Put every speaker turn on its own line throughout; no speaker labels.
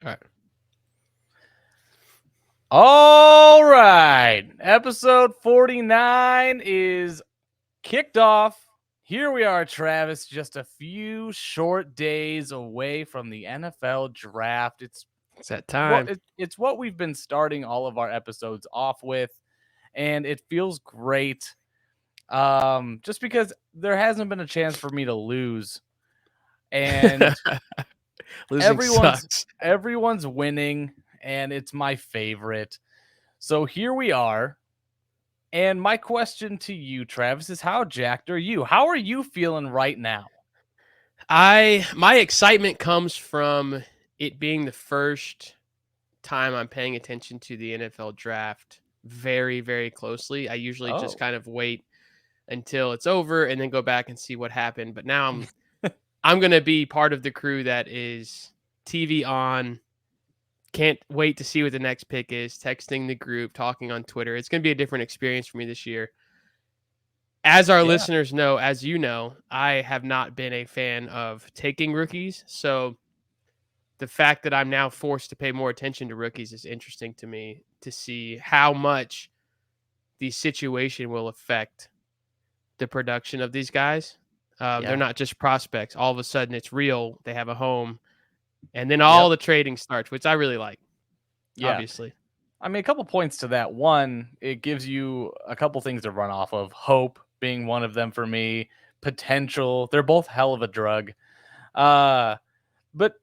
All right.
All right. Episode 49 is kicked off. Here we are, Travis, just a few short days away from the NFL draft.
It's that time.
It's what we've been starting all of our episodes off with, and it feels great. Just because there hasn't been a chance for me to lose, and
Losing
everyone's
sucks.
everyone's winning, and it's my favorite. So here we are. And my question to you, Travis, is how jacked are you? How are you feeling right now?
My excitement comes from it being the first time I'm paying attention to the NFL draft very, very closely. I usually just
Oh,
kind of wait until it's over and then go back and see what happened. But now I'm gonna be part of the crew that is TV on. Can't wait to see what the next pick is. Texting the group, talking on Twitter. It's gonna be a different experience for me this year. As our
yeah.
listeners know, as you know, I have not been a fan of taking rookies. So the fact that I'm now forced to pay more attention to rookies is interesting to me to see how much the situation will affect the production of these guys. They're
Yeah.
not just prospects. All of a sudden, it's real. They have a home, and then all
Yep.
the trading starts, which I really like.
Yeah.
Obviously,
I mean, a couple points to that. One, it gives you a couple things to run off of. Hope being one of them for me. Potential. They're both hell of a drug. Uh, but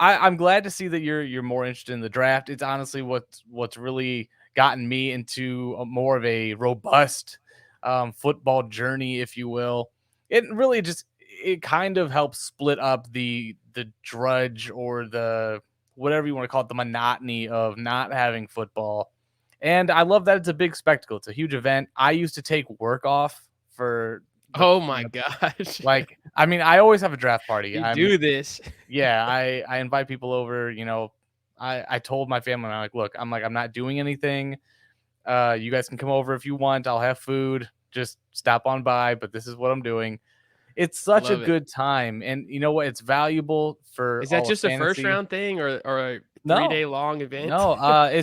I'm glad to see that you're more interested in the draft. It's honestly what's really gotten me into more of a robust football journey, if you will. It really just it kind of helps split up the drudge or the whatever you want to call it, the monotony of not having football. And I love that it's a big spectacle. It's a huge event. I used to take work off for the
oh my gosh,
I mean, I always have a draft party.
you do this.
Yeah, I invite people over, I told my family, I'm like, look, I'm not doing anything. You guys can come over if you want. I'll have food. Just stop on by, but this is what I'm doing. It's such a
Love it.
good time. And you know what? It's valuable for
Is that
all of
just a first
fantasy.
round thing or a
No,
3 day long event?
no,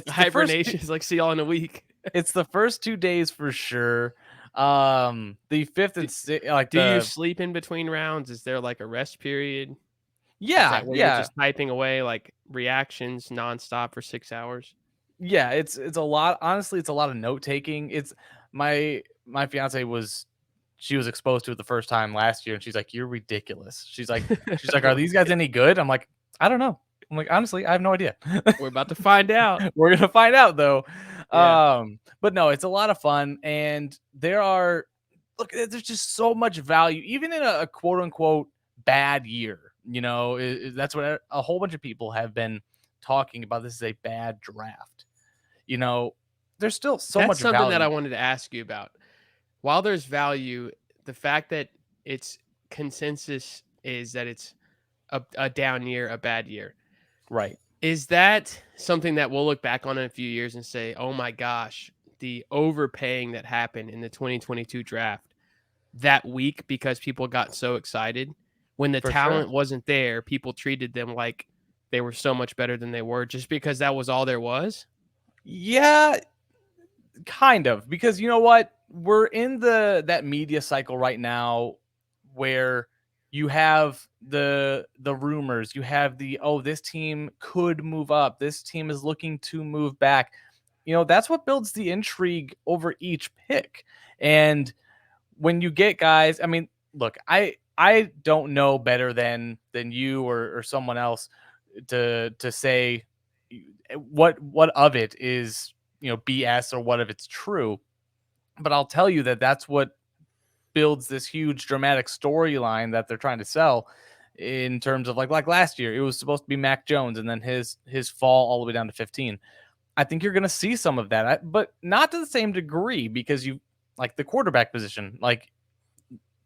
Hibernation is like see y'all in a week.
it's the first 2 days for sure. The fifth
Do,
and like
do you
the
sleep in between rounds? Is there like a rest period? Is
yeah,
that where you're
yeah.
just typing away like reactions nonstop for 6 hours?
Yeah, it's a lot. Honestly, it's a lot of note taking. It's my fiance she was exposed to it the first time last year, and she's like, "You're ridiculous." She's like, "Are these guys any good?" I'm like, "I don't know." I'm like, honestly, I have no idea.
We're about to find out.
We're gonna find out though.
Yeah.
But no, it's a lot of fun, and there's just so much value, even in a quote unquote bad year. That's what a whole bunch of people have been talking about. This is a bad draft. You know, there's still so
That's
much
something that I
value.
wanted to ask you about. While there's value, the fact that it's consensus is that it's a down year, a bad year.
Right.
Is that something that we'll look back on in a few years and say, oh my gosh, the overpaying that happened in the 2022 draft that week because people got so excited? When the
For sure.
talent wasn't there, people treated them like they were so much better than they were just because that was all there was?
Yeah, kind of. Because you know what? We're in that media cycle right now where you have the rumors, you have this team could move up. This team is looking to move back. That's what builds the intrigue over each pick. And when you get guys, I mean, look, I don't know better than you or someone else to say what of it is BS or what of it's true. But I'll tell you that's what builds this huge dramatic storyline that they're trying to sell in terms of like last year it was supposed to be Mac Jones and then his fall all the way down to 15. I think you're going to see some of that, but not to the same degree because you like the quarterback position. Like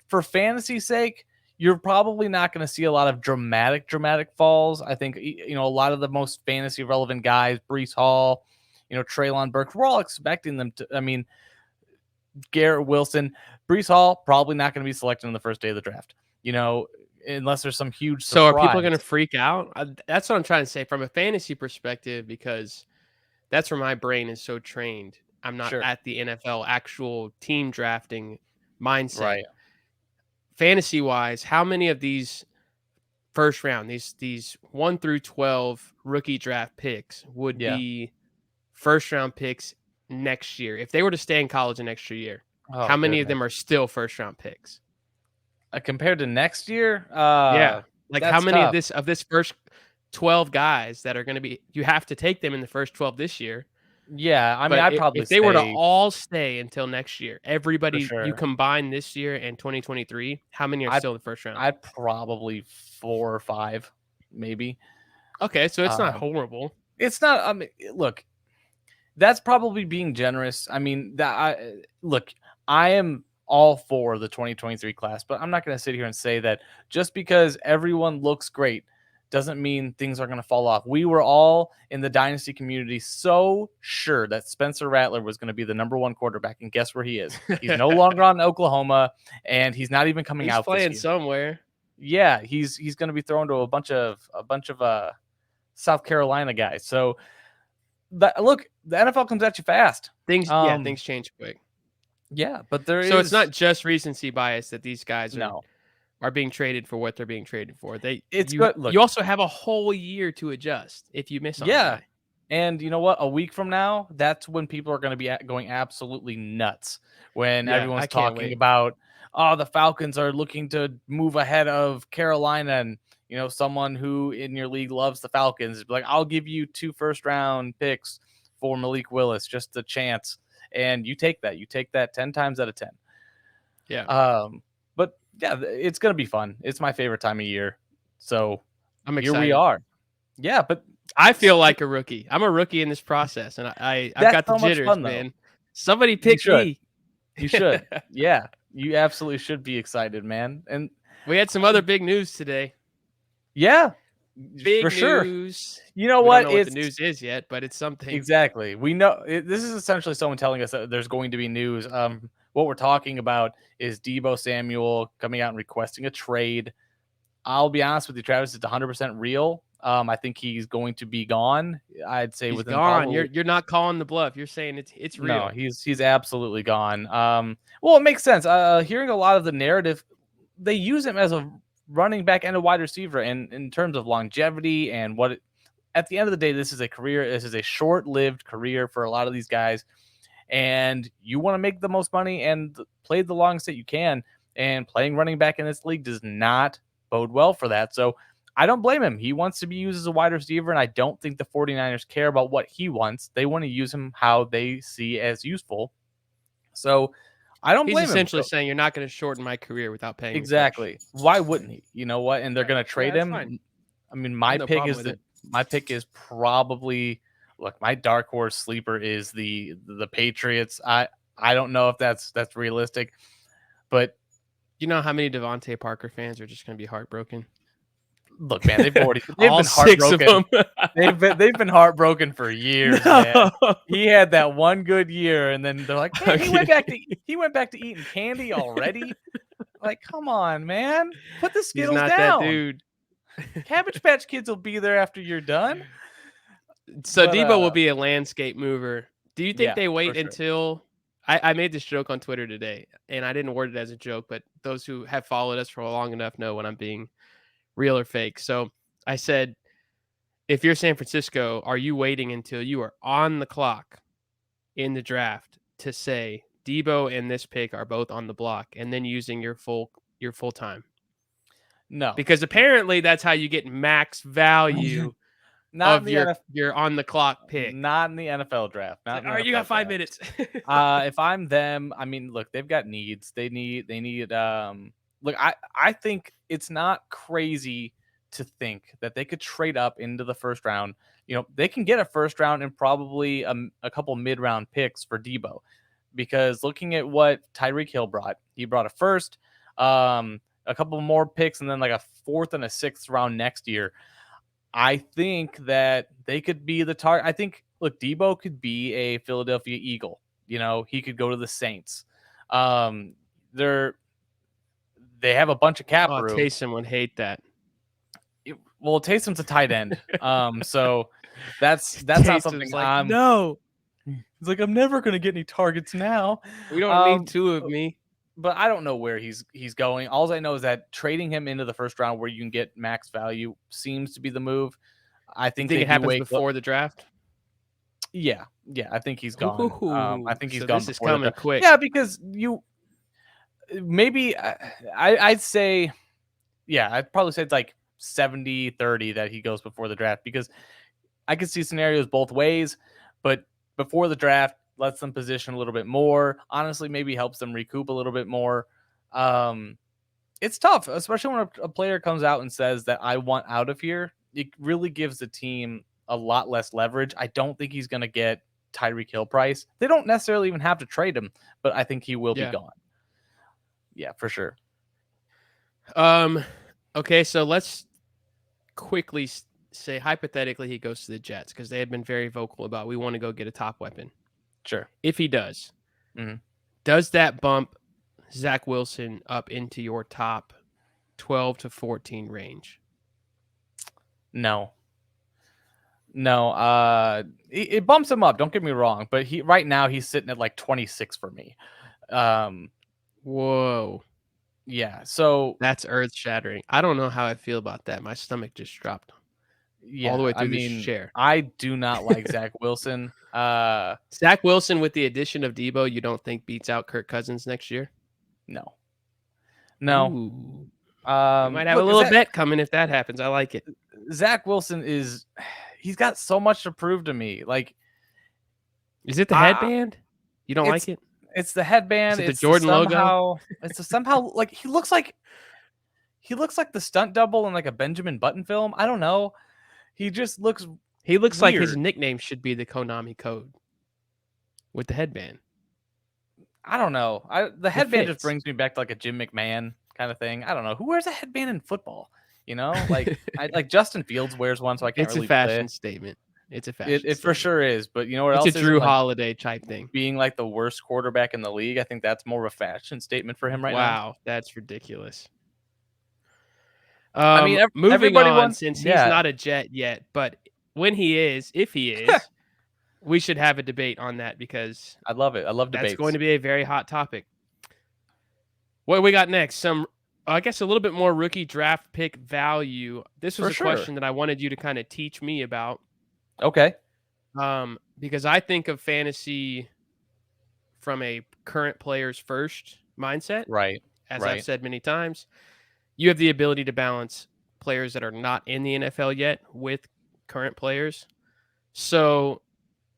for fantasy's sake, you're probably not going to see a lot of dramatic falls. I think a lot of the most fantasy relevant guys, Brees Hall, Treylon Burks, we're all expecting them to. I mean, Garrett Wilson, Brees Hall, probably not going to be selected on the first day of the draft. unless there's some huge
So are people going to
surprise.
freak out? That's what I'm trying to say from a fantasy perspective, because that's where my brain is so trained. I'm not
Sure.
at the NFL actual team drafting mindset.
Right.
Fantasy wise, how many of these first round, these 1 through 12 rookie draft picks would
Yeah.
be first round picks next year? If they were to stay in college an extra year,
Oh
how many of
goodness.
them are still first round picks?
Compared to next year,
Yeah. Like how
that's
many
tough.
of this first 12 guys that are going to be, you have to take them in the first 12 this year.
Yeah, I mean,
But
I'd probably
if they were to
say
all stay until next year,
for
everybody you
sure.
combine this year and 2023, how many are
I'd
still in the first round?
I'd probably 4 or 5, maybe.
Okay, so it's not
Um,
horrible.
it's not. I mean, look, that's probably being generous. I mean, that look, I am all for the 2023 class, but I'm not going to sit here and say that just because everyone looks great doesn't mean things are going to fall off. We were all in the dynasty community so sure that Spencer Rattler was going to be the number 1 quarterback, and guess where he is? He's no longer on Oklahoma, and he's not even coming
He's
out this
playing
year.
somewhere.
Yeah, he's going to be thrown to a bunch of South Carolina guys. So look, the NFL comes at you fast.
Things change quick.
Yeah, but there
So it's
is
not just recency bias that these guys
no.
are being traded for what they're being traded for.
It's good. Look,
You also have a whole year to adjust if you miss on a
yeah,
guy.
and you know what? A week from now, that's when people are going to be going absolutely nuts when
Yeah,
everyone's
I can't
talking
wait.
about, oh, the Falcons are looking to move ahead of Carolina, and someone who in your league loves the Falcons is like, I'll give you 2 first-round picks for Malik Willis, just a chance, and you take that. You take that 10 times out of 10.
Yeah,
But yeah, it's gonna be fun. It's my favorite time of year. So
I'm
here we
excited.
are. Yeah, but
I feel like a rookie. I'm a rookie in this process, and I've
that's
got the
so much
jitters,
fun though.
man. Somebody
You
pick
should.
me.
You should. Yeah, you absolutely should be excited, man. And
We had some other big news today.
yeah, for
Big
sure.
news.
You know
We don't
what?
know what the
It's
news is yet, but it's something.
exactly. We know this is essentially someone telling us that there's going to be news. What we're talking about is Debo Samuel coming out and requesting a trade. I'll be honest with you, Travis, it's 100% real. I think he's going to be gone. I'd say
He's
within
gone.
probably
You're not calling the bluff. You're saying it's
no,
real.
he's absolutely gone. Well, it makes sense. Hearing a lot of the narrative, they use him as a running back and a wide receiver, and in terms of longevity and at the end of the day, this is a career. This is a short-lived career for a lot of these guys, and you want to make the most money and play the longest that you can. And playing running back in this league does not bode well for that. So I don't blame him. He wants to be used as a wide receiver, and I don't think the 49ers care about what he wants. They want to use him how they see as useful. So I don't
He's
blame him.
essentially saying you're not going to shorten my career without paying me first.
Exactly. Why wouldn't he? You know what? And they're
Yeah,
going to
yeah,
trade
that's fine.
him. I mean,
I have no problem with it.
my pick is probably look, my dark horse sleeper is the Patriots. I don't know if that's realistic, but
You know how many Devontae Parker fans are just going to be heartbroken?
look, man, they've
All
been
6 of
heartbroken.
them.
They've been heartbroken for years, man.
No.
He had that one good year, and then they're like, man,
Okay.
he went back to eating candy already. Like, come on, man, put the
He's
Skittles
not that
down.
dude.
Cabbage Patch Kids will be there after you're done.
So
But
Debo will be a landscape mover. Do you think
yeah,
they
for
wait
sure.
until I made this joke on Twitter today, and I didn't word it as a joke, but those who have followed us for long enough know when I'm being real or fake. So I said, if you're San Francisco, are you waiting until you are on the clock in the draft to say Debo and this pick are both on the block, and then using your full time?
No,
Because apparently that's how you get max value
not in
of
the NFL.
your on the clock pick.
Not in the NFL draft.
It's
Not
like,
in
all
the
right, you
NFL
got 5
draft.
minutes.
If I'm them, I mean, look, they've got needs. They need. Look, I think it's not crazy to think that they could trade up into the first round. They can get a first round and probably a couple mid round picks for Debo, because looking at what Tyreek Hill brought, he brought a first, a couple more picks, and then like a fourth and a sixth round next year. I think that they could be the target. I think, look, Debo could be a Philadelphia Eagle. He could go to the Saints. They're they have a bunch of cap
Oh,
room.
Taysom would hate that.
Well, Taysom's a tight end, so that's not something
Taysom's like, no,
He's like, I'm never gonna get any targets now.
we don't need two of me.
But I don't know where he's going. All I know is that trading him into the first round where you can get max value seems to be the move. I
You
think
think
they
it happens
do
before the draft?
Yeah, I think he's gone. I think he's
So
gone
this is
before the
coming
draft.
quick.
Yeah, because maybe I'd say, yeah, I'd probably say it's like 70-30 that he goes before the draft, because I could see scenarios both ways, but before the draft lets them position a little bit more. Honestly, maybe helps them recoup a little bit more. It's tough, especially when a player comes out and says that I want out of here. It really gives the team a lot less leverage. I don't think he's going to get Tyreek Hill price. They don't necessarily even have to trade him, but I think he will be gone. Yeah, for sure.
Okay, so let's quickly say hypothetically he goes to the Jets, because they had been very vocal about we want to go get a top weapon.
Sure.
If he does, does that bump Zach Wilson up into your top 12 to 14 range?
No. It bumps him up. Don't get me wrong, but right now he's sitting at like 26 for me.
Whoa.
Yeah, so
that's earth shattering. I don't know how I feel about that. My stomach just dropped.
Yeah,
all the way through this chair.
I do not like Zach Wilson.
Zach Wilson with the addition of Debo, you don't think beats out Kirk Cousins next year?
No.
Ooh. We might have a little bet coming if that happens. I like it.
Zach Wilson he's got so much to prove to me. Like,
is it the headband? You don't like it?
It's the headband.
Is it the Jordan logo?
It's somehow like he looks like the stunt double in like a Benjamin Button film. I don't know. He just looks.
He looks weird. Like his nickname should be the Konami code with the headband.
I don't know. The headband just brings me back to like a Jim McMahon kind of thing. I don't know. Who wears a headband in football? You know, like like Justin Fields wears one, so I can't really.
It's a fashion statement. It's a fashion.
It for sure is, but you know what
else?
It's
a Drew Holiday type thing.
Being like the worst quarterback in the league, I think that's more of a fashion statement for him right now.
Wow, that's ridiculous. I mean, moving on, since he's not a Jet yet, but when he is, if he is, we should have a debate on that, because
I love it. I love debates.
That's going to be a very hot topic. What do we got next? I guess a little bit more rookie draft pick value. This was question that I wanted you to kind of teach me about.
Okay.
Because I think of fantasy from a current players first mindset.
Right.
As I've said many times, you have the ability to balance players that are not in the NFL yet with current players. So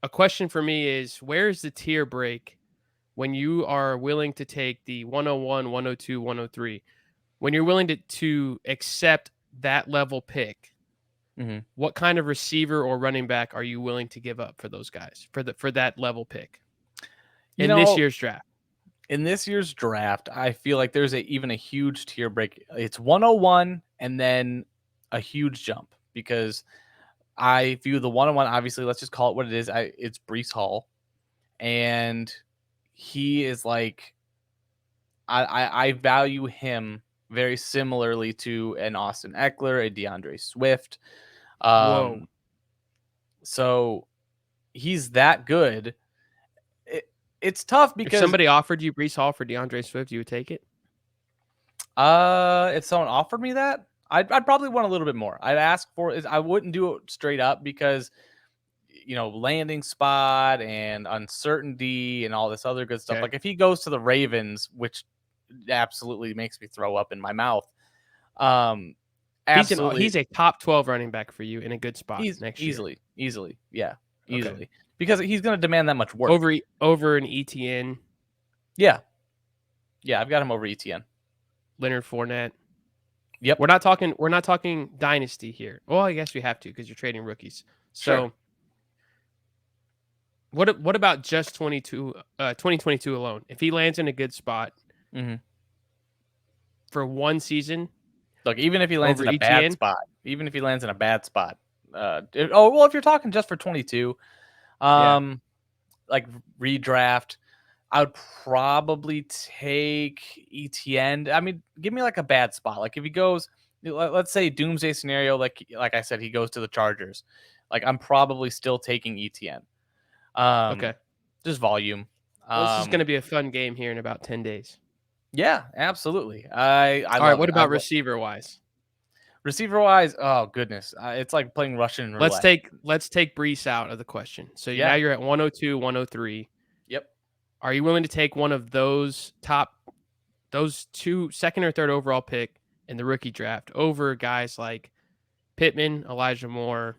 a question for me is, where is the tier break when you are willing to take the 101, 102, 103? When you're willing to accept that level pick, what kind of receiver or running back are you willing to give up for those guys, for that level pick in this year's draft?
In this year's draft, I feel like there's even a huge tier break. It's 101 and then a huge jump, because I view the 101, obviously, let's just call it what it is. It's Breece Hall. And he is like, I value him very similarly to an Austin Eckler, a DeAndre Swift.
Whoa.
So he's that good. It's tough because
if somebody offered you Breece Hall for DeAndre Swift, you would take it?
If someone offered me that, I'd probably want a little bit more. I'd ask for it. I wouldn't do it straight up, because landing spot and uncertainty and all this other good stuff. Like if he goes to the Ravens, which absolutely makes me throw up in my mouth. Absolutely,
he's a top 12 running back for you in a good spot next
year. Easily, yeah, easily.
Okay.
Because he's going to demand that much work
over an ETN.
Yeah, I've got him over ETN.
Leonard Fournette.
Yep.
We're not talking dynasty here. Well, I guess we have to, because you're trading rookies. So what about just 2022 alone? If he lands in a good spot for one season,
look, even if he lands in a bad spot, if you're talking just for 22, like redraft, I would probably take ETN. I mean, give me like a bad spot. Like if he goes, let's say doomsday scenario, like I said, he goes to the Chargers. Like I'm probably still taking ETN.
Okay.
Just volume.
Well, this is going
Um,
to be a fun game here in about 10 days.
yeah, absolutely. I
All right.
love
What
it.
about receiver wise?
Receiver wise. Oh goodness, it's like playing Russian
Let's
roulette.
take Brees out of the question. So now
Yeah.
you're at 102, 103.
Yep.
Are you willing to take one of those two second or third overall pick in the rookie draft over guys like Pittman, Elijah Moore,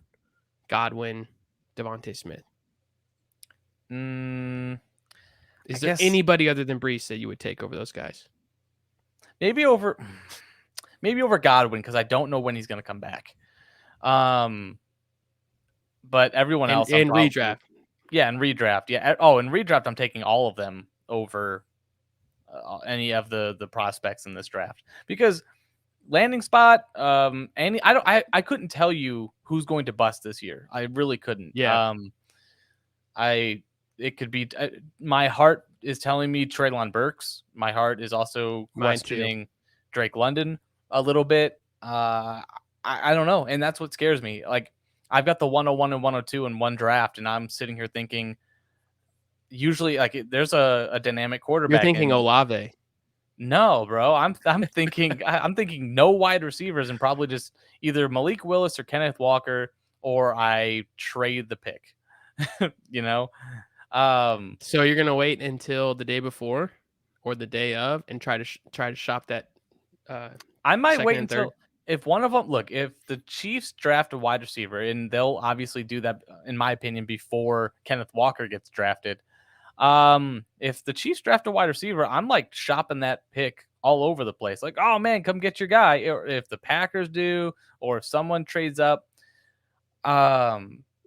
Godwin, Devontae Smith?
I
Is there
guess
anybody other than Brees that you would take over those guys?
maybe over Godwin because I don't know when he's going to come back. But everyone
And
else, I'm probably
redraft.
in redraft. Yeah. Oh, in redraft, I'm taking all of them over any of the prospects in this draft because landing spot. I couldn't tell you who's going to bust this year. I really couldn't.
Yeah.
It could be my heart is telling me Treylon Burks. My heart is also
Mine too.
questioning Drake London a little bit. I don't know, and that's what scares me. Like I've got the 101 and 102 in one draft, and I'm sitting here thinking. Usually, there's a dynamic
You're
quarterback,
thinking
and
Olave.
no, bro, I'm thinking I'm thinking no wide receivers, and probably just either Malik Willis or Kenneth Walker, or I trade the pick. you know,
So you're gonna wait until the day before or the day of and try to shop that
I might
second
wait
and third.
until if one of them if the Chiefs draft a wide receiver, and they'll obviously do that, in my opinion, before Kenneth Walker gets drafted. If the Chiefs draft a wide receiver, I'm like shopping that pick all over the place. Like, oh man, come get your guy. Or if the Packers do, or if someone trades up.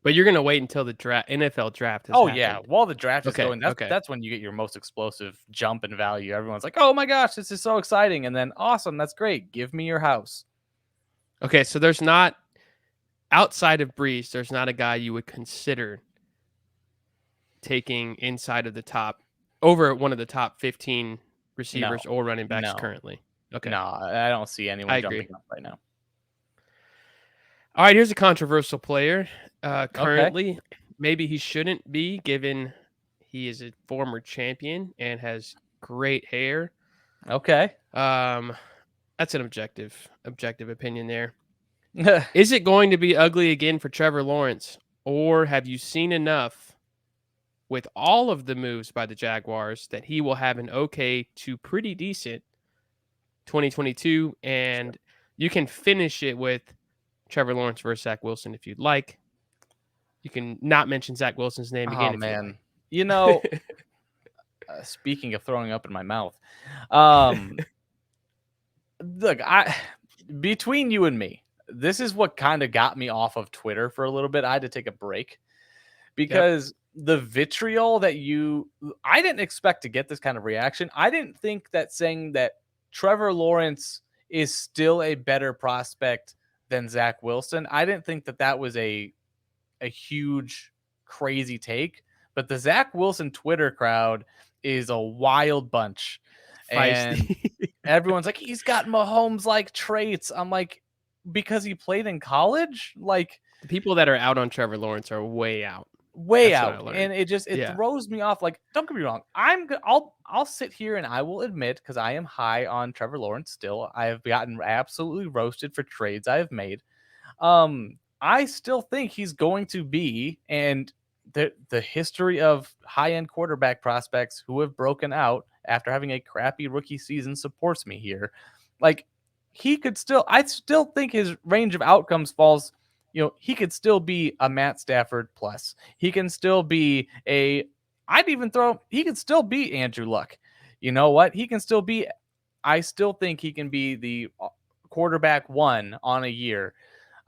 But you're gonna wait until the NFL draft has
Oh yeah,
happened.
while the draft is
Okay.
going,
Okay.
that's when you get your most explosive jump in value. Everyone's like, oh my gosh, this is so exciting, and then awesome, that's great. Give me your house.
Okay. So there's not outside of Brees, there's not a guy you would consider taking inside of the top over one of the top 15
No,
receivers or running backs
no,
currently. Okay.
no. I don't see
I
anyone
agree.
jumping up right now.
All right, here's a controversial player.
Okay.
Currently, maybe he shouldn't be, given he is a former champion and has great hair.
Okay.
That's an objective opinion there. Is it going to be ugly again for Trevor Lawrence, or have you seen enough with all of the moves by the Jaguars that he will have an okay to pretty decent 2022, and you can finish it with Trevor Lawrence versus Zach Wilson if you'd like. You can not mention Zach Wilson's name
Oh
again if you
man,
like.
speaking of throwing up in my mouth, look, between you and me, this is what kind of got me off of Twitter for a little bit. I had to take a break
Yep.
because the vitriol that I didn't expect to get this kind of reaction. I didn't think that saying that Trevor Lawrence is still a better prospect than Zach Wilson, I didn't think that was a huge, crazy take. But the Zach Wilson Twitter crowd is a wild bunch. And
Feisty.
everyone's like, he's got Mahomes like traits. I'm like, because he played in college? Like,
The people that are out on Trevor Lawrence are way out.
way
That's what I
out.
learned.
And it
Yeah.
throws me off. Like, don't get me wrong. I'll sit here and I will admit, because I am high on Trevor Lawrence still. I have gotten absolutely roasted for trades I have made. I still think he's going to be, and the history of high-end quarterback prospects who have broken out after having a crappy rookie season supports me here. Like, I still think his range of outcomes falls, he could still be a Matt Stafford plus. He can still be he could still be Andrew Luck. You know what? I still think he can be the quarterback one on a year.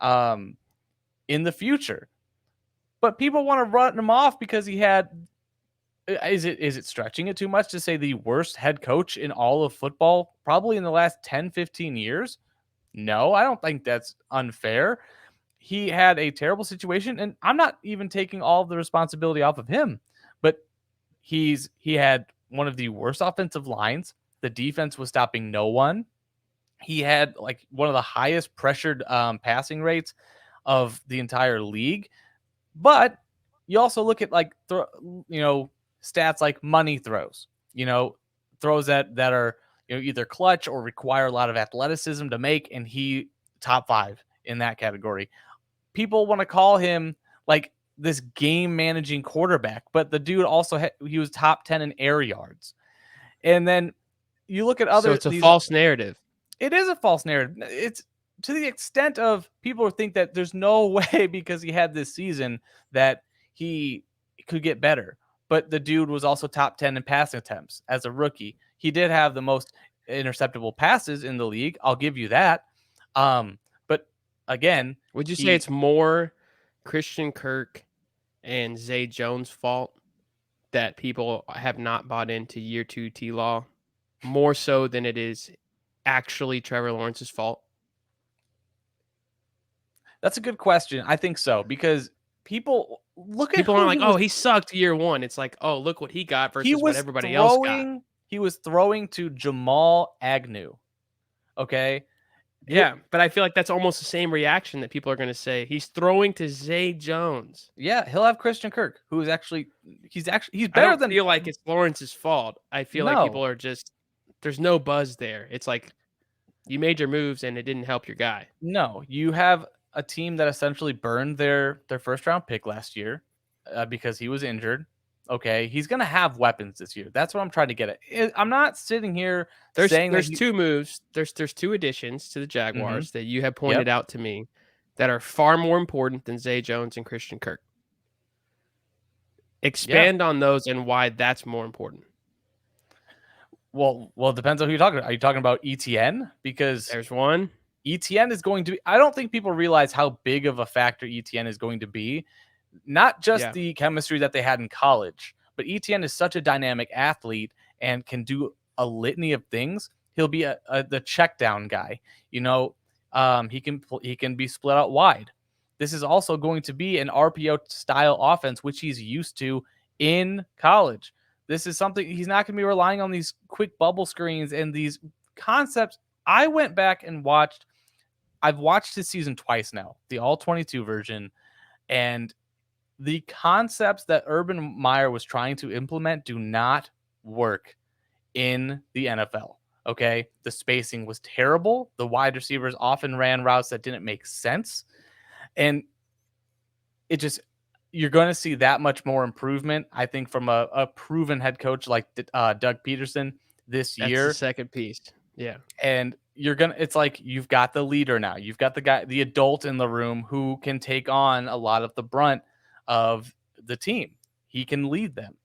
In the future. But people want to run him off because he had is it stretching it too much to say the worst head coach in all of football probably in the last 10, 15 years? No, I don't think that's unfair. He had a terrible situation, and I'm not even taking all of the responsibility off of him, but he had one of the worst offensive lines. The defense was stopping no one. He had like one of the highest pressured passing rates of the entire league. But you also look at like stats like money throws, throws that are either clutch or require a lot of athleticism to make, and he top 5 in that category. People want to call him like this game managing quarterback, but the dude also he was top 10 in air yards. And then you look at
So
other
it's a
these.
false narrative.
It is a false narrative. It's to the extent of people think that there's no way because he had this season that he could get better. But the dude was also top 10 in passing attempts as a rookie. He did have the most interceptable passes in the league. I'll give you that. But again,
Would you say it's more Christian Kirk and Zay Jones' fault that people have not bought into year 2 T-Law more so than it is actually Trevor Lawrence's fault?
That's a good question. I think so, because people look at
People
who
aren't
he
like, oh,
was.
he sucked year 1. It's like, oh, look what he got
He
versus what
was
everybody else got.
throwing. He was throwing to Jamal Agnew. Okay.
Yeah, but I feel like that's almost the same reaction that people are going to say. He's throwing to Zay Jones.
Yeah, he'll have Christian Kirk, who is he's
I
better
don't
than.
feel like it's Lawrence's fault. I feel like people
No,
are just there's no buzz there. It's like you made your moves and it didn't help your guy.
no, you have a team that essentially burned their first round pick last year because he was injured. Okay, he's gonna have weapons this year. That's what I'm trying to get at. I'm not sitting here saying that
There's two moves. There's two additions to the
Mhm.
Jaguars that you have pointed
Yep.
out to me that are far more important than Zay Jones and Christian Kirk.
Yeah.
Expand on those and why that's more important.
Well, it depends on who you're talking about. Are you talking about ETN? Because
There's one.
ETN is going to be. I don't think people realize how big of a factor ETN is going to be. Not just
Yeah.
the chemistry that they had in college, but ETN is such a dynamic athlete and can do a litany of things. He'll be the check down guy. He can be split out wide. This is also going to be an RPO style offense, which he's used to in college. This is something he's not going to be relying on these quick bubble screens and these concepts. I went back and watched. I've watched his season twice now, the all 22 version, and the concepts that Urban Meyer was trying to implement do not work in the NFL. Okay. The spacing was terrible. The wide receivers often ran routes that didn't make sense. And you're going to see that much more improvement, I think, from a proven head coach like Doug Peterson this
That's the
year.
second piece. Yeah.
And it's like you've got the leader now. You've got the adult in the room who can take on a lot of the brunt of the team. He can lead them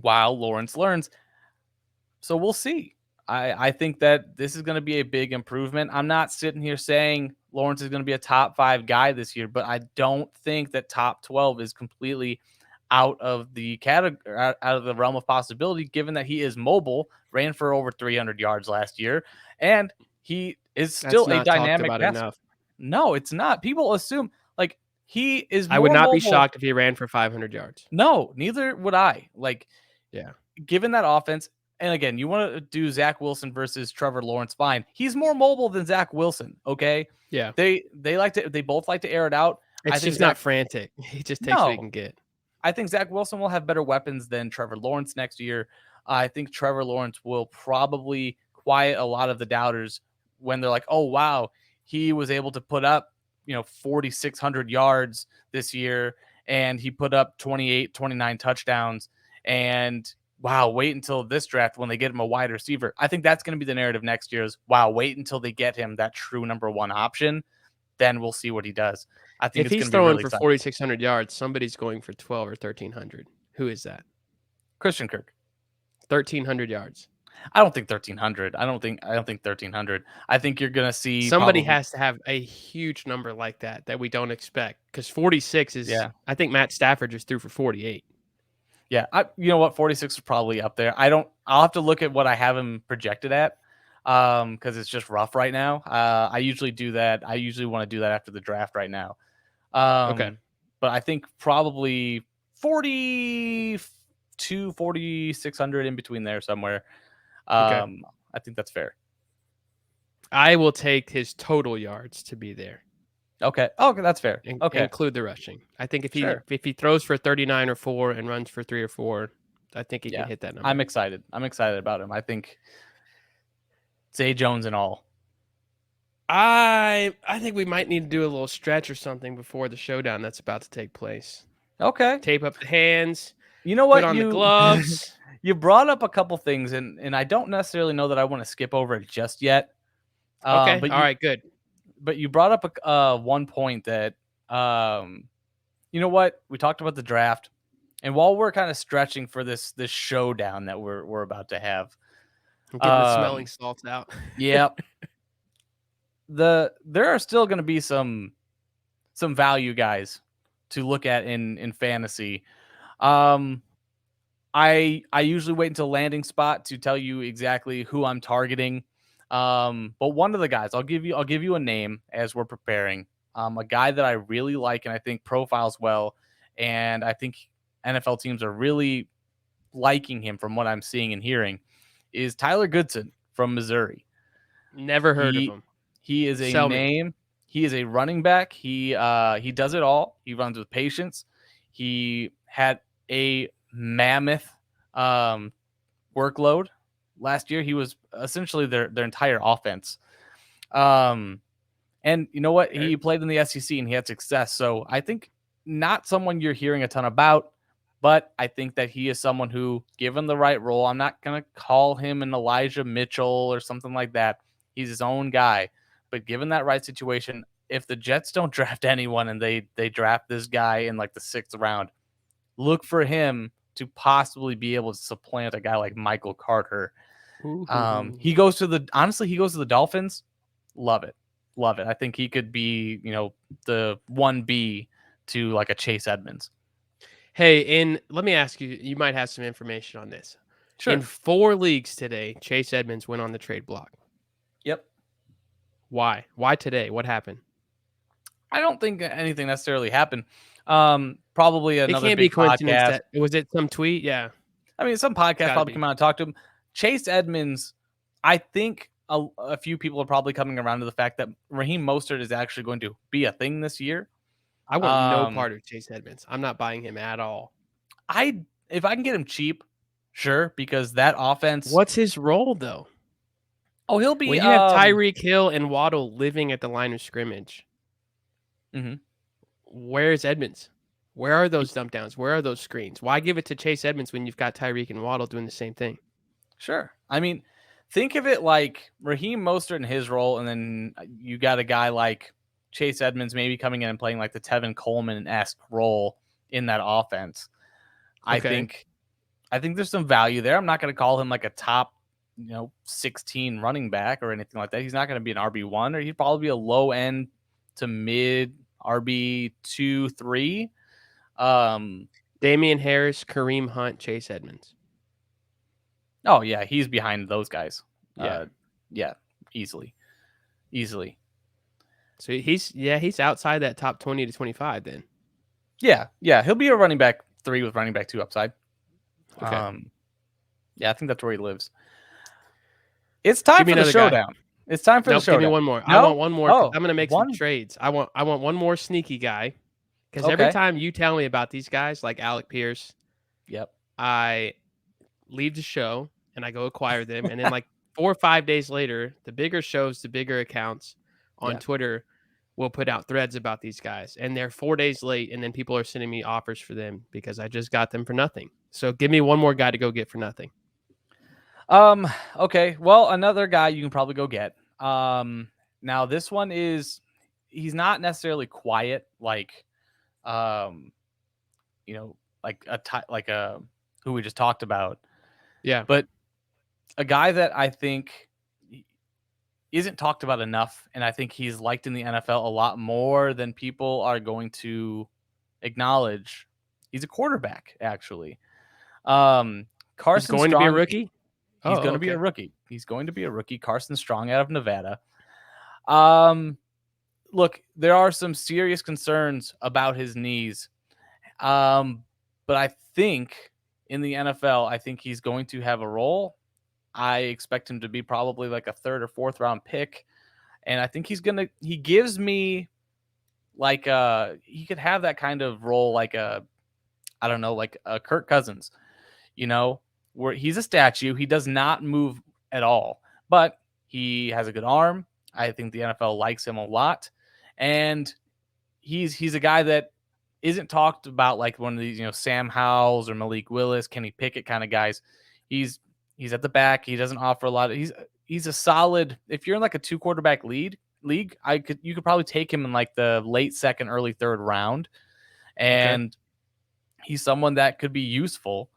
while Lawrence learns. So we'll see. I think that this is going to be a big improvement. I'm not sitting here saying Lawrence is going to be a top 5 guy this year, but I don't think that top 12 is completely out of the category, out of the realm of possibility, given that he is mobile, ran for over 300 yards last year, and he is
That's
still a
not talked
dynamic
about
passer.
enough.
No, it's not. People assume like he is
I would
more
not be
mobile.
shocked if he ran for 500 yards.
No, neither would I. Like,
Yeah.
given that offense, and again, you want to do Zach Wilson versus Trevor Lawrence, fine. He's more mobile than Zach Wilson. Okay.
Yeah.
They both like to air it out.
It's just not frantic. He just takes what he
No,
can get.
I think Zach Wilson will have better weapons than Trevor Lawrence next year. I think Trevor Lawrence will probably quiet a lot of the doubters when they're like, oh, wow, he was able to put up, 4,600 yards this year, and he put up 28, 29 touchdowns. And wow, wait until this draft when they get him a wide receiver. I think that's going to be the narrative next year is, wow, wait until they get him that true number 1 option. Then we'll see what he does. I think
If
it's going
he's
to be
throwing
really
for
exciting.
4,600 yards, somebody's going for 12 or 1,300. Who is that?
Christian Kirk.
1,300 yards.
I don't think 1,300. I don't think 1,300. I think you're going to see
Somebody
probably,
has to have a huge number like that we don't expect because 46 is.
Yeah.
I think Matt Stafford just threw for 48.
Yeah, you know what? 46 is probably up there. I'll have to look at what I have him projected at, because it's just rough right now. I usually do that. I usually want to do that after the draft right now.
Okay.
But I think probably 42 4,200, 4,600 in between there somewhere.
Okay.
I think that's fair.
I will take his total yards to be there.
Okay. Okay, that's fair. Okay.
Include the rushing. I think if
Sure.
he throws for 39 or 4 and runs for 3 or 4, I think he can
Yeah.
hit that number.
I'm excited. I'm excited about him. I think Zay Jones and all.
I think we might need to do a little stretch or something before the showdown that's about to take place.
Okay.
Tape up the hands,
You know
put
what?
on the
You
gloves.
you brought up a couple things, and I don't necessarily know that I want to skip over it just yet.
Okay.
But
All right, good.
you brought up one point that you know what? We talked about the draft, and while we're kind of stretching for this showdown that we're about to have,
I'm getting the smelling salts out.
yeah, there are still going to be some value guys to look at in fantasy. I usually wait until landing spot to tell you exactly who I'm targeting. But one of the guys, I'll give you a name as we're preparing. A guy that I really like and I think profiles well, and I think NFL teams are really liking him from what I'm seeing and hearing, is Tyler Goodson from Missouri.
Never heard of
He
him.
he is a
Sell me.
name. He is a running back. He does it all. He runs with patience. He had a mammoth workload last year. He was essentially their entire offense. And you know what?
Okay.
He played in the SEC and he had success. So I think not someone you're hearing a ton about, but I think that he is someone who, given the right role, I'm not going to call him an Elijah Mitchell or something like that. He's his own guy. But given that right situation, if the Jets don't draft anyone and they draft this guy in like the 6th round, look for him to possibly be able to supplant a guy like Michael Carter. He goes to the Dolphins. Love it. Love it. I think he could be, the 1B to like a Chase Edmonds.
Hey, let me ask you, you might have some information on this.
Sure.
In 4 leagues today, Chase Edmonds went on the trade block.
Yep.
Why? Why today? What happened?
I don't think anything necessarily happened. Probably
It
another
can't be
big
coincidence
podcast.
that was it some tweet? Yeah.
I mean, some podcast probably
be.
come out and talk to him. Chase Edmonds, I think a few people are probably coming around to the fact that Raheem Mostert is actually going to be a thing this year.
I want no part of Chase Edmonds. I'm not buying him at all.
If I can get him cheap, sure, because that offense.
What's his role though?
Oh, he'll be.
When you have Tyreek Hill and Waddle living at the line of scrimmage, where is Edmonds? Where are those dump downs? Where are those screens? Why give it to Chase Edmonds when you've got Tyreek and Waddle doing the same thing?
Sure. I mean, think of it like Raheem Mostert in his role, and then you got a guy like Chase Edmonds maybe coming in and playing like the Tevin Coleman-esque role in that offense.
Okay.
I think there's some value there. I'm not going to call him like a top, 16 running back or anything like that. He's not going to be an RB1, or he'd probably be a low end to mid RB2, 3.
Damian Harris, Kareem Hunt, Chase Edmonds.
Oh yeah, he's behind those guys.
Yeah.
Yeah, easily.
So he's outside that top 20 to 25 then.
Yeah, he'll be a running back 3 with running back 2 upside.
Okay.
Yeah, I think that's where he lives. It's time for the showdown.
Guy.
It's time for the showdown.
Give me one more.
No?
I want one more. I'm going to make some trades. I want one more sneaky guy. Because every time you tell me about these guys, like Alec Pierce,
yep,
I leave the show and I go acquire them. And then like 4 or 5 days later, the bigger shows, the bigger accounts on Twitter will put out threads about these guys. And they're 4 days late. And then people are sending me offers for them because I just got them for nothing. So give me one more guy to go get for nothing.
Okay. Well, another guy you can probably go get. Now this one he's not necessarily quiet like like a who we just talked about.
Yeah.
But a guy that I think isn't talked about enough, and I think he's liked in the NFL a lot more than people are going to acknowledge. He's a quarterback, actually. Carson
He's going to be a rookie?
He's going to be a rookie. He's going to be a rookie. Carson Strong out of Nevada. Look, there are some serious concerns about his knees. But I think in the NFL, I think he's going to have a role. I expect him to be probably like a third or fourth round pick. And I think he gives me like he could have that kind of role like I don't know, like a Kirk Cousins, you know, where he's a statue. He does not move at all, but he has a good arm. I think the NFL likes him a lot. And he's a guy that isn't talked about like one of these, Sam Howells or Malik Willis, Kenny Pickett kind of guys. He's he's at the back. He doesn't offer a lot of he's a solid if you're in like a two quarterback league, you could probably take him in like the late second, early third round.
Okay.
And he's someone that could be useful.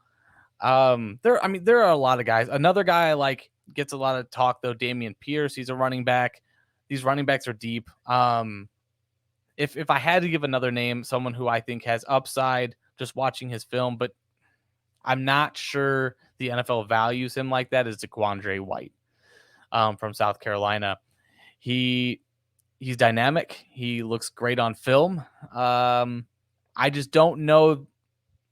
There are a lot of guys. Another guy I like gets a lot of talk though, Damien Pierce. He's a running back. These running backs are deep. If I had to give another name, someone who I think has upside just watching his film, but I'm not sure the NFL values him like that, is DeQuandre White from South Carolina. He's dynamic. He looks great on film. I just don't know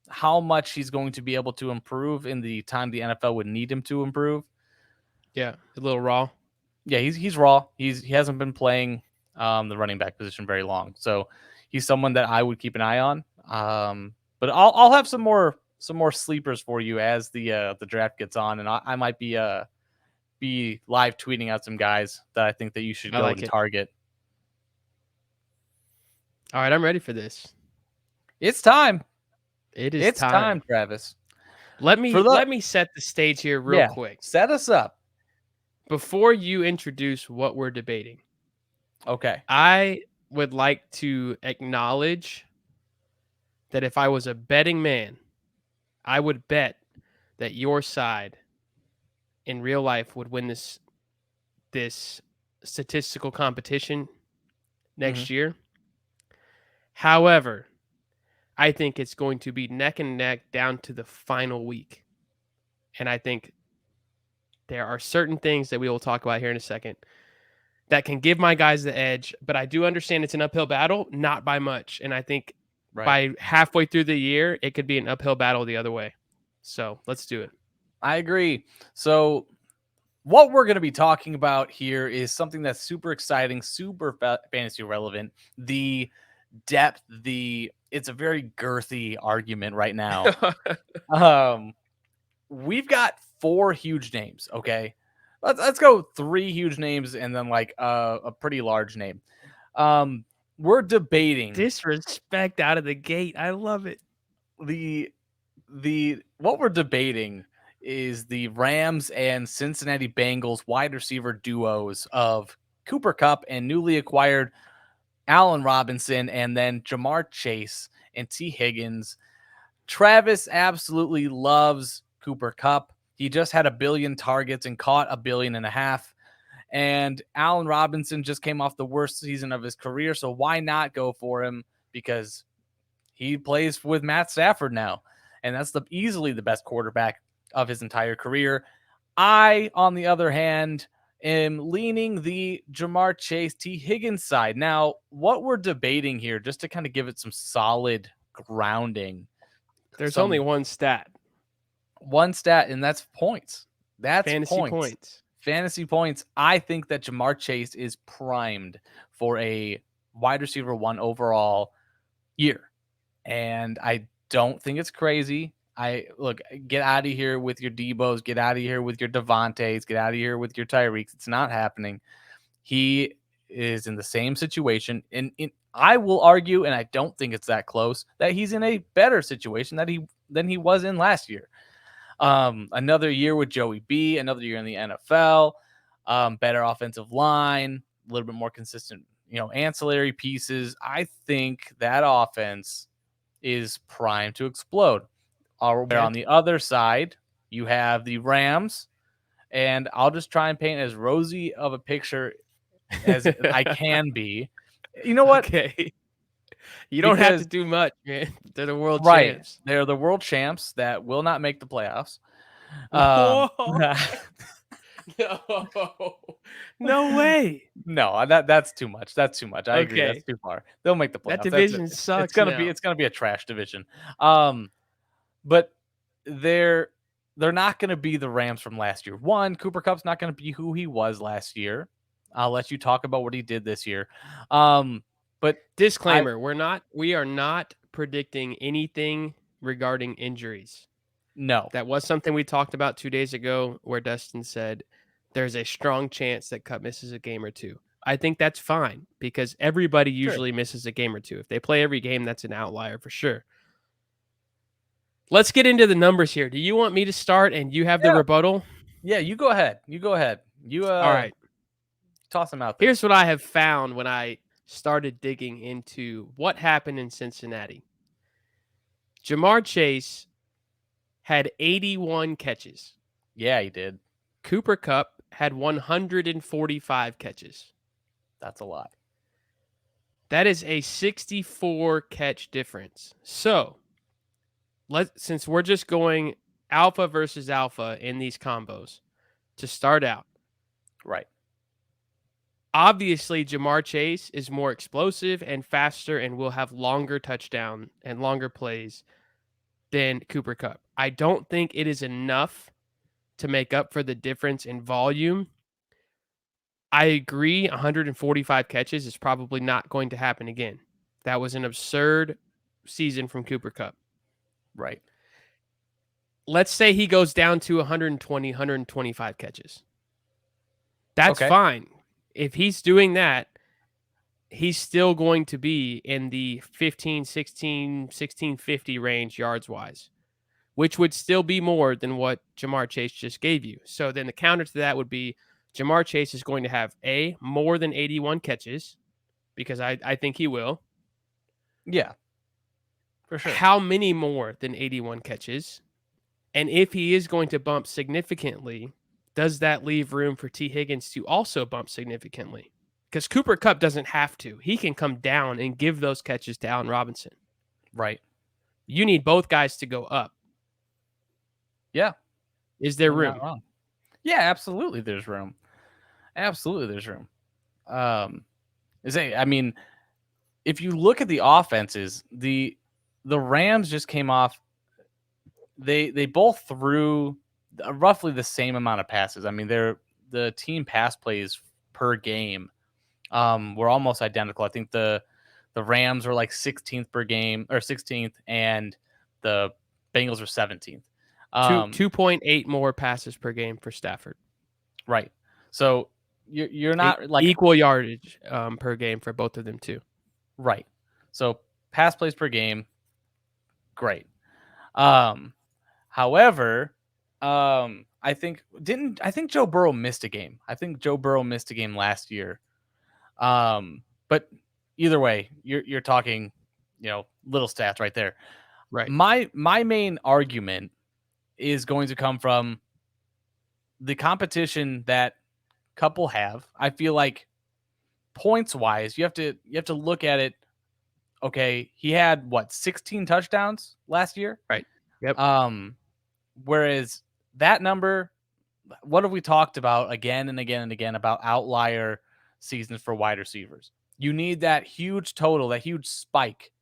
how much he's going to be able to improve in the time the NFL would need him to improve.
Yeah, a little raw.
Yeah, he's raw. He hasn't been playing the running back position very long, so he's someone that I would keep an eye on. But I'll have some more sleepers for you as the draft gets on, and I might be live tweeting out some guys that I think that you should
I
go
like
and
it.
target.
All right, I'm ready for this.
It's time.
It is
It's time,
time.
Travis.
Let
For
me
the
let me set the stage here real quick.
set us up.
Before you introduce what we're debating,
Okay.
I would like to acknowledge that if I was a betting man, I would bet that your side in real life would win this statistical competition
Mhm.
next year. However, I think it's going to be neck and neck down to the final week. And I think there are certain things that we will talk about here in a second that can give my guys the edge, but I do understand it's an uphill battle, not by much. And I think
Right.
by halfway through the year, it could be an uphill battle the other way. So let's do it.
I agree. So what we're going to be talking about here is something that's super exciting, super fantasy relevant. The depth, it's a very girthy argument right now. We've got 4 huge names. Okay, let's go 3 huge names and then like a pretty large name. We're debating
Disrespect out of the gate. I love it.
what we're debating is the Rams and Cincinnati Bengals wide receiver duos of Cooper Kupp and newly acquired Allen Robinson, and then Jamar Chase and T. Higgins. Travis absolutely loves Cooper Kupp. He just had 1 billion targets and caught 1.5 billion. And Allen Robinson just came off the worst season of his career. So why not go for him? Because he plays with Matt Stafford now. And that's easily the best quarterback of his entire career. I, on the other hand, am leaning the Jamar Chase T. Higgins side. Now, what we're debating here, just to kind of give it some solid grounding.
There's only one stat.
One stat, and that's points. That's
Fantasy points.
Fantasy points. I think that Jamar Chase is primed for a wide receiver 1 overall year. And I don't think it's crazy. Get out of here with your Debos, get out of here with your Devontaes, get out of here with your Tyreeks. It's not happening. He is in the same situation. And I will argue, and I don't think it's that close, that he's in a better situation than he was in last year. Another year with Joey B, another year in the NFL, better offensive line, a little bit more consistent, ancillary pieces. I think that offense is primed to explode. On the other side, you have the Rams, and I'll just try and paint as rosy of a picture as I can be. You know what?
Okay. You don't have to do much, man. They're the world
Right.
champs.
They're the world champs that will not make the playoffs.
Whoa. No. No way.
No, that's too much. That's too much. I agree. That's
Okay.
too far. They'll make the playoffs.
That division sucks now.
It's gonna be a trash division. But they're not going to be the Rams from last year. One, Cooper Kupp's not going to be who he was last year. I'll let you talk about what he did this year. But
Disclaimer, we are not predicting anything regarding injuries.
no,
That was something we talked about 2 days ago where Dustin said there's a strong chance that Kupp misses a game or two. I think that's fine because everybody usually misses a game or two. If they play every game, that's an outlier for sure. Let's get into the numbers here. Do you want me to start and you have the rebuttal?
Yeah, you go ahead. You
All right.
Toss them out there.
Here's what I have found when I started digging into what happened in Cincinnati. Jamar Chase had 81 catches.
Yeah, he did.
Cooper Kupp had 145 catches.
That's a lot.
That is a 64 catch difference. So, since we're just going alpha versus alpha in these combos to start out.
Right.
Obviously, Jamar Chase is more explosive and faster and will have longer touchdown and longer plays than Cooper Kupp. I don't think it is enough to make up for the difference in volume. I agree 145 catches is probably not going to happen again. That was an absurd season from Cooper Kupp.
Right.
Let's say he goes down to 120, 125 catches. That's fine. If he's doing that, he's still going to be in the 15, 16, 1650 range yards-wise, which would still be more than what Jamar Chase just gave you. So then the counter to that would be Jamar Chase is going to have, more than 81 catches, because I think he will.
Yeah, for sure.
How many more than 81 catches? And if he is going to bump significantly, does that leave room for T. Higgins to also bump significantly? Because Cooper Kupp doesn't have to. He can come down and give those catches to Allen Robinson.
Right.
You need both guys to go up.
Yeah.
Is there room?
Not wrong. Yeah, absolutely. There's room. Absolutely, there's room. I mean, if you look at the offenses, the Rams just came off. They both threw roughly the same amount of passes. I mean, the team pass plays per game were almost identical. I think the Rams were like 16th per game or 16th, and the Bengals were 17th.
2.8 more passes per game for Stafford.
Right. So you're not like
equal yardage per game for both of them too.
Right. So pass plays per game, great. However, I think Joe Burrow missed a game. I think Joe Burrow missed a game last year. But either way, you're talking, little stats right there.
Right.
My main argument is going to come from the competition that Kupp will have. I feel like points wise, you have to look at it. Okay, he had 16 touchdowns last year?
Right. Yep.
Whereas that number, what have we talked about again and again and again about outlier seasons for wide receivers? You need that huge total, that huge spike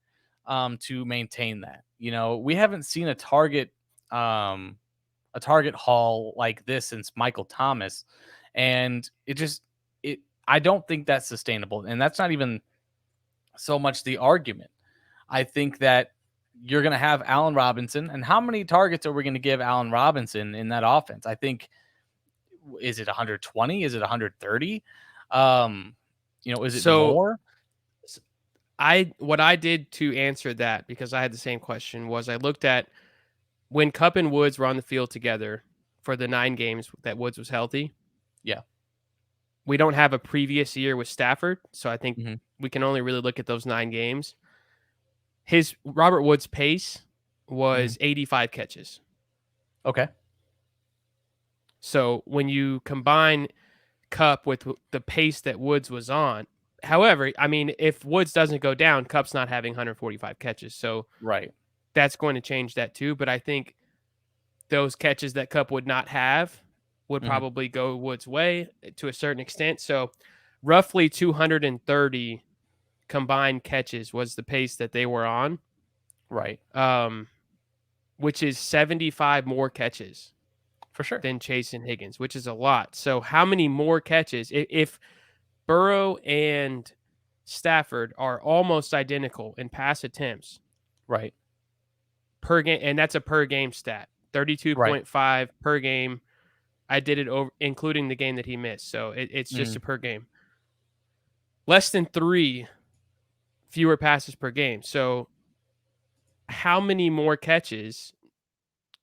to maintain that. We haven't seen a target haul like this since Michael Thomas, and I don't think that's sustainable. And that's not even so much the argument. I think that you're going to have Allen Robinson, and how many targets are we going to give Allen Robinson in that offense? I think, is it 120? Is it 130? Is it more?
What I did to answer that, because I had the same question, was I looked at when Kupp and Woods were on the field together for the 9 games that Woods was healthy.
Yeah.
We don't have a previous year with Stafford, so I think we can only really look at those 9 games. His Robert Woods' pace was 85 catches.
Okay.
So when you combine Kupp with the pace that Woods was on, however, I mean, if Woods doesn't go down, Kupp's not having 145 catches. So
right,
that's going to change that too. But I think those catches that Kupp would not have would probably go Woods' way to a certain extent. So roughly 230 combined catches was the pace that they were on.
Right.
which is 75 more catches
For sure.
than Chase and Higgins, which is a lot. So how many more catches? If Burrow and Stafford are almost identical in pass attempts
Right.
per game, and that's a per game stat,
Right.
32.5 per game. I did it over, including the game that he missed. So it's just
Mm.
a per game. Less than 3 fewer passes per game. So how many more catches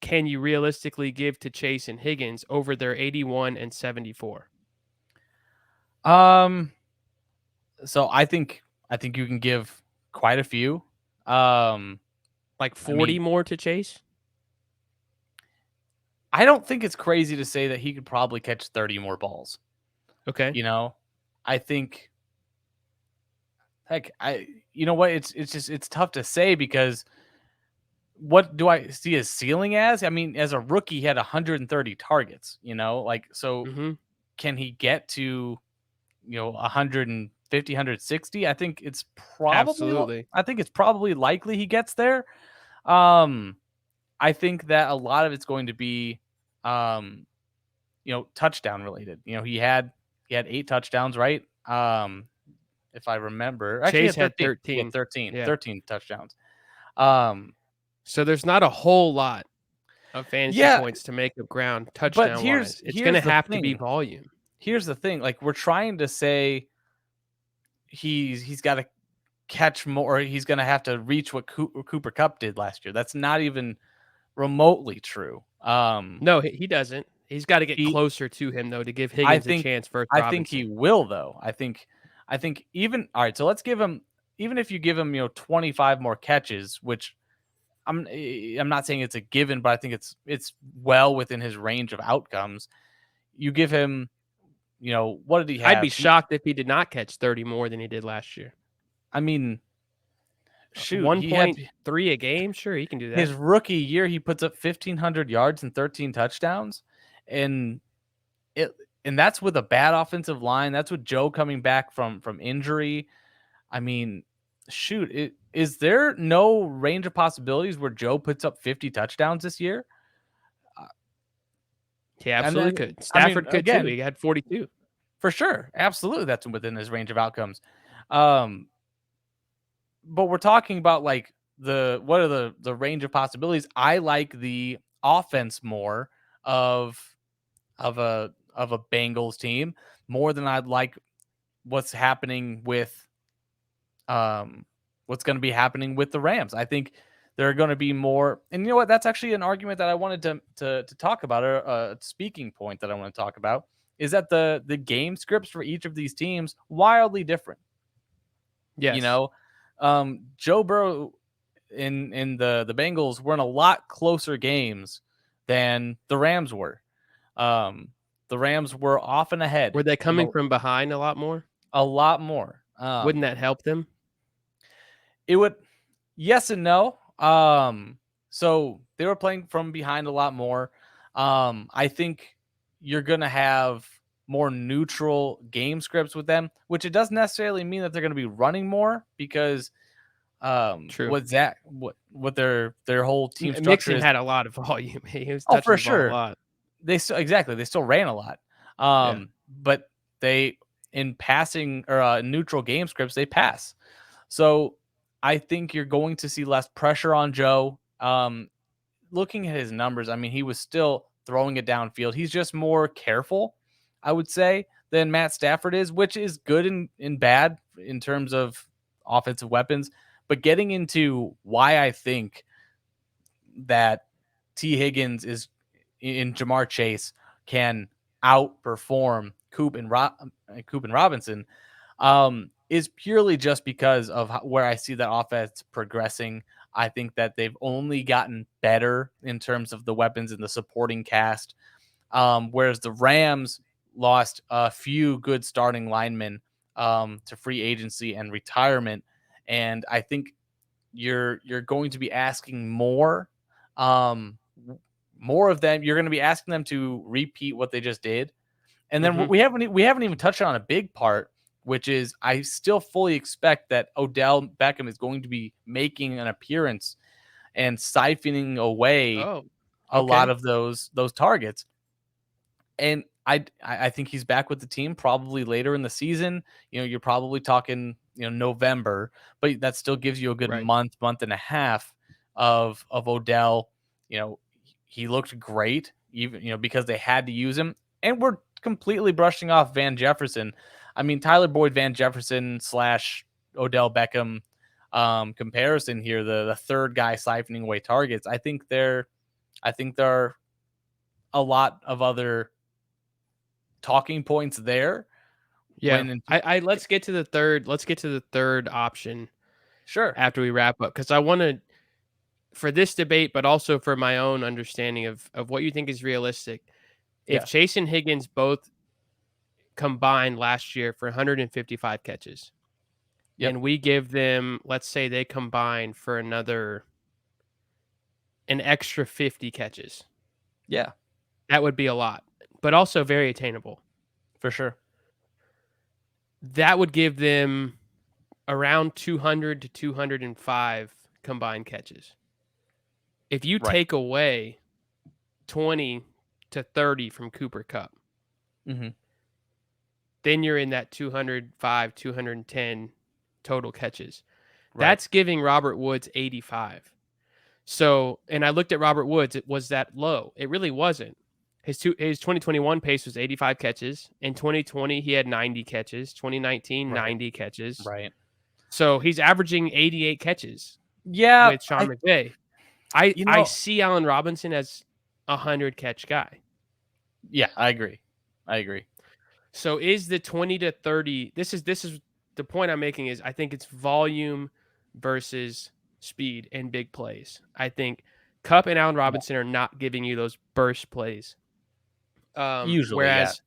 can you realistically give to Chase and Higgins over their 81 and 74?
Um. So I think you can give quite a few. Um.
Like
I
40
mean,
more to Chase?
I don't think it's crazy to say that he could probably catch 30 more balls.
Okay.
You know, I think. Heck, I. You know what? It's tough to say because what do I see his ceiling as? I mean, as a rookie, he had 130 targets. Like so.
Mm-hmm.
Can he get to 150, 160?
Absolutely.
I think it's probably likely he gets there. Um, I think that a lot of it's going to be, um, touchdown related. He had 8 touchdowns, right? If I remember, actually, he
Chase
had
had
13. He had
13.
13,
Yeah.
13 touchdowns. Um,
So there's not a whole lot of fantasy
yeah,
points to make up ground
but
touchdown
here's
wise. It's going
here's
to
the
have to be
thing.
volume.
Here's the thing. Like we're trying to say he's got to catch more. Or he's going to have to reach what Cooper Kupp did last year. That's not even remotely true.
No, he doesn't. He's got to get
He
closer to him though to give
I
Higgins a
think
chance versus
I think he
Robinson.
will though. I think even all right, so let's give him even if you give him, 25 more catches, which I'm not saying it's a given, but I think it's well within his range of outcomes. You give him, what did he
I'd be
have?
shocked if he did not catch 30 more than he did last year.
I mean, shoot, he had
1.3 a game, sure, he can do that.
his rookie year, he puts up 1,500 yards and 13 touchdowns, and it and that's with a bad offensive line. That's with Joe coming back from injury. I mean, shoot, is there no range of possibilities where Joe puts up 50 touchdowns this year?
He
And
absolutely
then,
could.
I mean,
Stafford could too.
again,
He had 42.
for sure, absolutely, that's within his range of outcomes. Um, but we're talking about like what are the range of possibilities? I like the offense more of of a Bengals team more than I'd like what's happening with what's going to be happening with the Rams. I think there are going to be more, and you know what? That's actually an argument that I wanted to talk about, or a speaking point that I want to talk about, is that the game scripts for each of these teams wildly different. You
Yes.
know, Joe Burrow in the Bengals were in a lot closer games than the Rams were. Um, the Rams were often ahead
Were they
in
coming from behind a lot more?
a lot more.
Wouldn't that help them?
It would, yes and no. So they were playing from behind a lot more. I think you're gonna have more neutral game scripts with them, which it doesn't necessarily mean that they're gonna be running more because
True.
what their whole team structure
Mixon
is.
had a lot of volume. He was
Oh,
touching
for
the ball a
sure.
lot.
They still ran a lot.
Yeah.
But they in passing or neutral game scripts, they pass. So I think you're going to see less pressure on Joe. Looking at his numbers, I mean, he was still throwing it downfield. He's just more careful, I would say, than Matt Stafford is, which is good and bad in terms of offensive weapons. But getting into why I think that T. Higgins is in Jamar Chase can outperform Coop and Robinson is purely just because of where I see that offense progressing. I think that they've only gotten better in terms of the weapons and the supporting cast, whereas the Rams lost a few good starting linemen to free agency and retirement, and I think you're going to be asking um, more of them. You're going to be asking them to repeat what they just did. And then
Hmm.
we haven't even touched on a big part, which is I still fully expect that Odell Beckham is going to be making an appearance and siphoning away
Oh,
a lot
okay.
of those targets. And I think he's back with the team probably later in the season. You're probably talking, November, but that still gives you a good
Right.
month and a half of Odell. You know, he looked great, even because they had to use him. And we're completely brushing off Van Jefferson. I mean, Tyler Boyd, Van Jefferson slash Odell Beckham comparison here. The third guy siphoning away targets. I think there are a lot of other talking points there.
Yeah.
When
I let's get to the third. Let's get to the third option
Sure,
after we wrap up, because I want to, for this debate, but also for my own understanding of what you think is realistic. If
yeah,
Chase and Higgins both combined last year for 155 catches,
yep,
and we give them, let's say they combine for an extra 50 catches,
yeah,
that would be a lot, but also very attainable.
for sure,
That would give them around 200 to 205 combined catches. If you
right,
take away 20 to 30 from Cooper Kupp,
hmm
then you're in that 205, 210 total catches.
right,
That's giving Robert Woods 85. So, and I looked at Robert Woods, it was that low. It really wasn't. His 2021 pace was 85 catches. In 2020, he had 90 catches. 2019,
right,
90 catches.
right.
So he's averaging 88 catches
Yeah,
with Sean McVay. I
know,
see Allen Robinson as a 100 catch guy.
yeah, I agree, I agree.
So is the 20 to 30, this is the point I'm making, is I think it's volume versus speed and big plays. I think Kupp and Allen
Yeah,
Robinson are not giving you those burst plays.
usually, yeah,
Whereas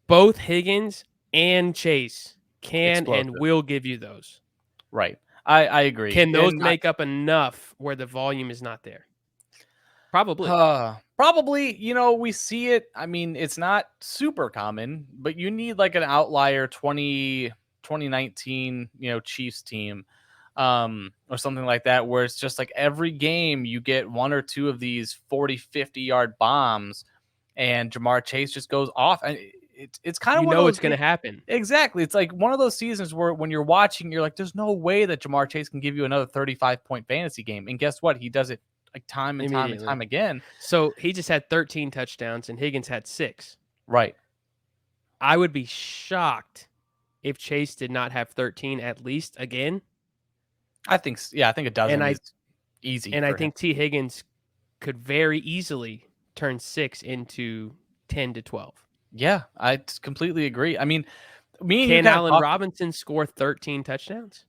both Higgins and Chase can and
explosive,
will give you those.
right. I agree,
Can those
and
make up enough where the volume is not there? Probably.
probably, we see it. I mean, it's not super common, but you need like an outlier 2019, Chiefs team, or something like that, where it's just like every game you get one or two of these 40, 50-yard bombs, and Jamar Chase just goes off. And it's kind of
You
one of
know
those
it's going to happen.
exactly. It's like one of those seasons where when you're watching, you're like, there's no way that Jamar Chase can give you another 35-point fantasy game. And guess what? He does it like time and time and
Immediately.
time again.
So he just had 13 touchdowns and Higgins had 6.
Right.
I would be shocked if Chase did not have 13 at least again.
I think a
And
dozen
I
is easy
and I
for him.
think T Higgins could very easily turn 6 into 10 to 12.
Yeah, completely agree. I mean, me and you
Can
kind of
Allen
talked.
Robinson score 13 touchdowns?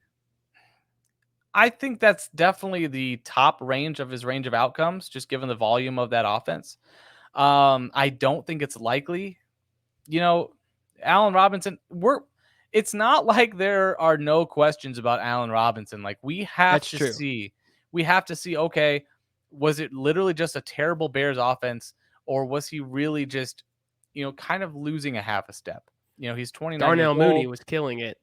I think that's definitely the top range of his range of outcomes, just given the volume of that offense. I don't think it's likely. You know, Allen Robinson, it's not like there are no questions about Allen Robinson. Like
That's true.
we have to see, okay, was it literally just a terrible Bears offense, or was he really just, kind of losing a half a step? He's 29 years
Darnell Mooney
old.
was killing it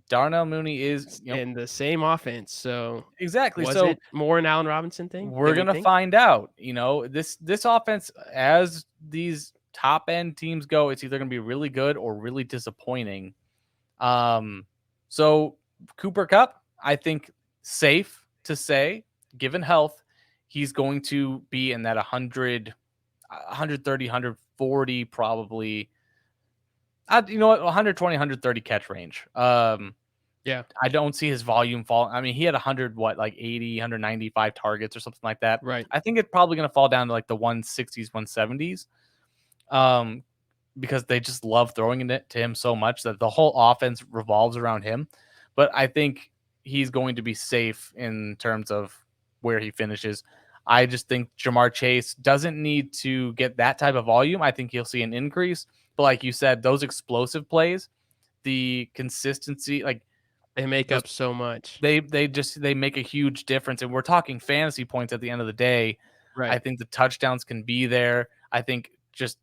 Darnell Mooney is,
in the same offense. So
exactly.
was
So
it more an Allen Robinson thing
we're
than we
gonna
think?
find out. This offense, as these top end teams go, it's either gonna be really good or really disappointing. So Cooper Kupp, I think safe to say, given health, he's going to be in that 100, 130, 140 probably. 120, 130 catch range.
Yeah,
I don't see his volume fall. I mean, he had 100, like 80, 195 targets or something like that.
right.
I think it's probably going to fall down to like the 160s, 170s. Because they just love throwing it to him so much that the whole offense revolves around him. But I think he's going to be safe in terms of where he finishes. I just think Jamar Chase doesn't need to get that type of volume. I think he'll see an increase. But like you said, those explosive plays, the consistency, like
They make
those,
up so much.
they make a huge difference. And we're talking fantasy points at the end of the day. I
Right.
think the touchdowns can be there. I think just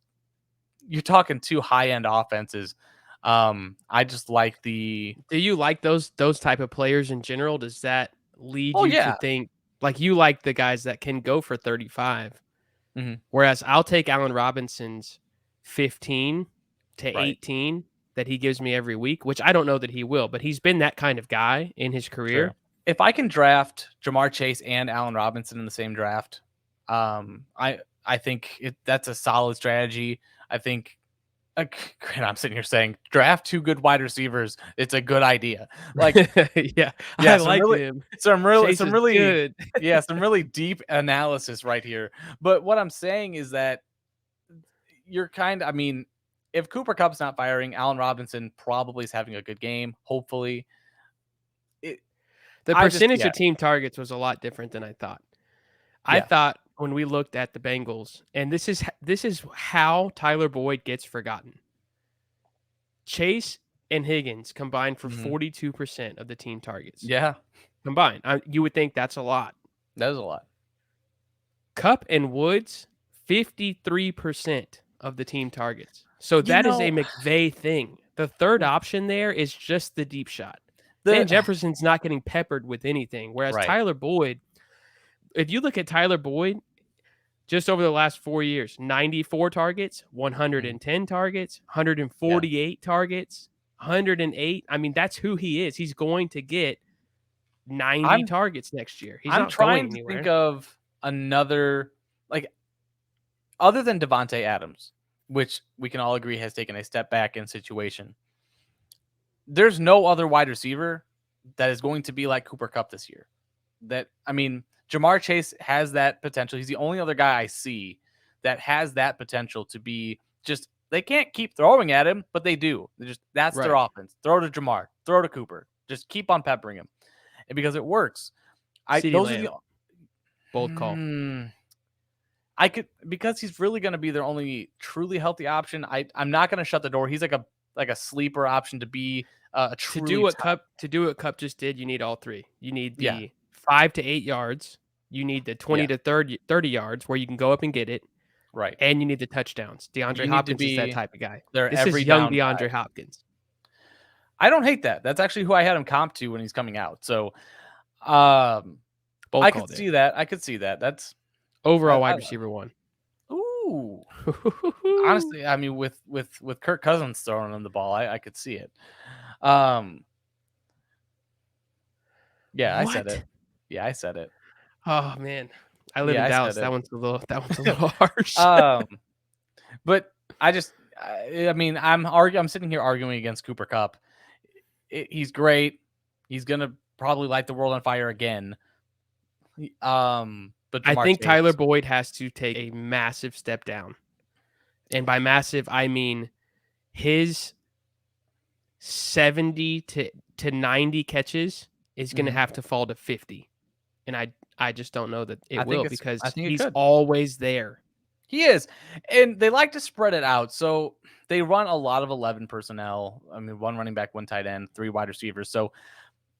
you're talking two high-end offenses. I just like the
Do you like those type of players in general? Does that lead
oh
you to
yeah,
think? Like you like the guys that can go for 35, whereas I'll take Allen Robinson's 15 to
Right.
18 that he gives me every week, which I don't know that he will, but he's been that kind of guy in his career.
Sure. If I can draft Jamar Chase and Allen Robinson in the same draft, I think that's a solid strategy. I think I'm sitting here saying draft two good wide receivers. It's a good idea. Like,
Yeah,
yeah,
I like him. Chase
some
is
really,
good.
yeah, some really deep analysis right here. But what I'm saying is that I mean, if Cooper Kupp's not firing, Allen Robinson probably is having a good game. Hopefully, it,
The
I just,
percentage
yeah,
of team targets was a lot different than I thought. I
yeah,
thought when we looked at the Bengals, and this is how Tyler Boyd gets forgotten. Chase and Higgins combined for 42% of the team targets.
yeah,
Combined. You would think that's a lot.
that was a lot.
Kupp and Woods, 53% of the team targets. So
You
that is a
know,
McVay thing. The third option there is just the deep shot. Van
the
Jefferson's not getting peppered with anything, whereas
right.
Tyler Boyd, if you look at Tyler Boyd, just over the last 4 years, 94 targets, 110 targets,
Yeah.
148 targets, 108. I mean, that's who he is. He's going to get 90
I'm
targets next year. He's
I'm
not going
trying to think
anywhere.
of another, like, other than Devontae Adams, which we can all agree has taken a step back in situation. There's no other wide receiver that is going to be like Cooper Kupp this year. I mean, Jamar Chase has that potential. He's the only other guy I see that has that potential to be just, they can't keep throwing at him, but they do. That's their
Right.
offense. Throw to Jamar, throw to Cooper. Just keep on peppering him. And because it works.
CeeDee
Those are the
Lamb, bold call.
I could, because he's really going to be their only truly healthy option. I'm not going to shut the door. He's like a sleeper option to be a
To do
truly
what
top.
Kupp just did, you need all three. You need
Yeah,
the 5 to 8 yards. You need the 20
yeah,
to 30 yards where you can go up and get it.
right.
And you need the touchdowns. DeAndre
You need to
Hopkins is that
be
type of guy.
their
This is
every
young
down
DeAndre
guy.
Hopkins.
I don't hate that. That's actually who I had him comp to when he's coming out. So, um,
Bold
I
call
could
there.
see that. I could see that. That's
Overall
I
wide receiver one.
ooh. Honestly, I mean, with Kirk Cousins throwing him the ball, I could see it. Yeah, I said it.
What?
Yeah, I said it.
Oh man. I live
Yeah,
in
I
Dallas.
said
That one's a little harsh.
it. But I mean, I'm sitting here arguing against Cooper Kupp. He's great. He's gonna probably light the world on fire again. But
I
Jamar
think Tyler
Chase,
Boyd has to take a massive step down. And by massive, I mean his 70 to 90 catches is going to have to fall to 50. And I just don't know that it will because
I think it
he's
could.
always there.
He is, and they like to spread it out. So they run a lot of 11 personnel. I mean, one running back, one tight end, three wide receivers. So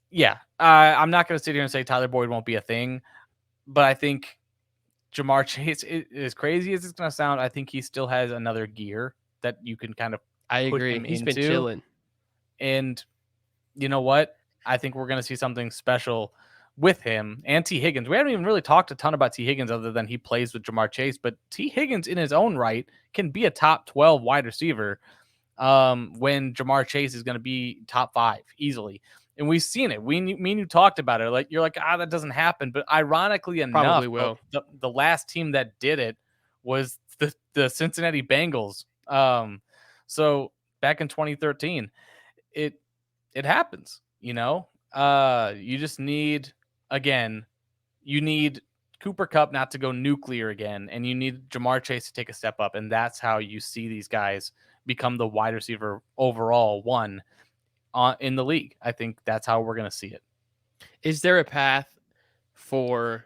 yeah, I'm not going to sit here and say Tyler Boyd won't be a thing, but I think Jamar Chase, as crazy as it's going to sound, I think he still has another gear that you can kind of
I
put
agree.
him
He's been
into.
chilling.
And you know what? I think we're going to see something special with him and T. Higgins. We haven't even really talked a ton about T. Higgins other than he plays with Jamar Chase, but T. Higgins in his own right can be a top 12 wide receiver when Jamar Chase is going to be top 5 easily. And we've seen it. Me and you talked about it. Like, you're like, that doesn't happen. But ironically enough,
Probably will.
the last team that did it was the Cincinnati Bengals. So back in 2013, it happens, you know. You just need, again, you need Cooper Kupp not to go nuclear again, and you need Jamar Chase to take a step up, and that's how you see these guys become the wide receiver overall one in the league. I think that's how we're gonna see it.
Is there a path for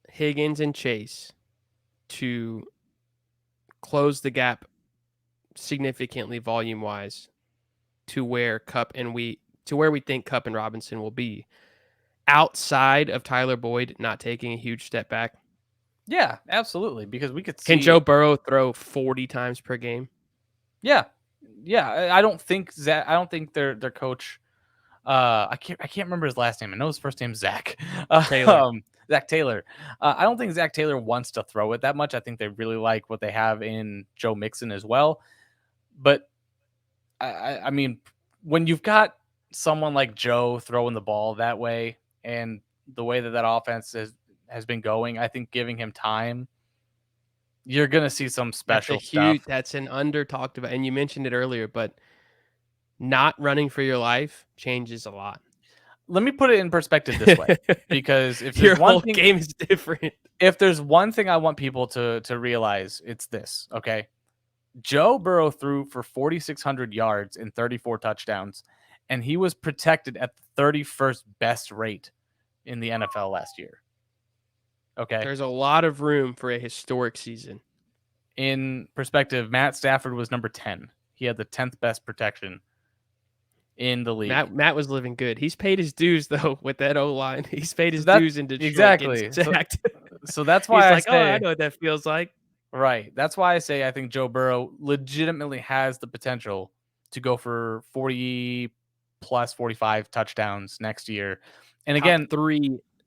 Higgins and Chase to close the gap significantly volume wise to where we think Kupp and Robinson will be outside of Tyler Boyd not taking a huge step back?
Yeah, absolutely, because we could
Can
see.
Joe Burrow throw 40 times per game?
Yeah, I don't think Zack. I don't think their coach. I can't remember his last name. I know his first name's Zack.
Taylor.
Zach Taylor. I don't think Zach Taylor wants to throw it that much. I think they really like what they have in Joe Mixon as well. But I mean, when you've got someone like Joe throwing the ball that way, and the way that offense has been going, I think giving him time, you're gonna see some special stuff.
That's an under talked about, and you mentioned it earlier, but not running for your life changes a lot.
Let me put it in perspective this way, because if
Your
there's one
whole
thing,
game is different.
if there's one thing I want people to realize, it's this. Okay, Joe Burrow threw for 4,600 yards and 34 touchdowns, and he was protected at the 31st best rate in the NFL last year. Okay.
There's a lot of room for a historic season.
In perspective, Matt Stafford was number 10. He had the 10th best protection in the league.
Matt was living good. He's paid his dues though with that O-line. He's paid his dues in Detroit.
Exactly. So that's why
I say, I know what that feels like.
Right. That's why I say I think Joe Burrow legitimately has the potential to go for 40 plus 45 touchdowns next year. And again,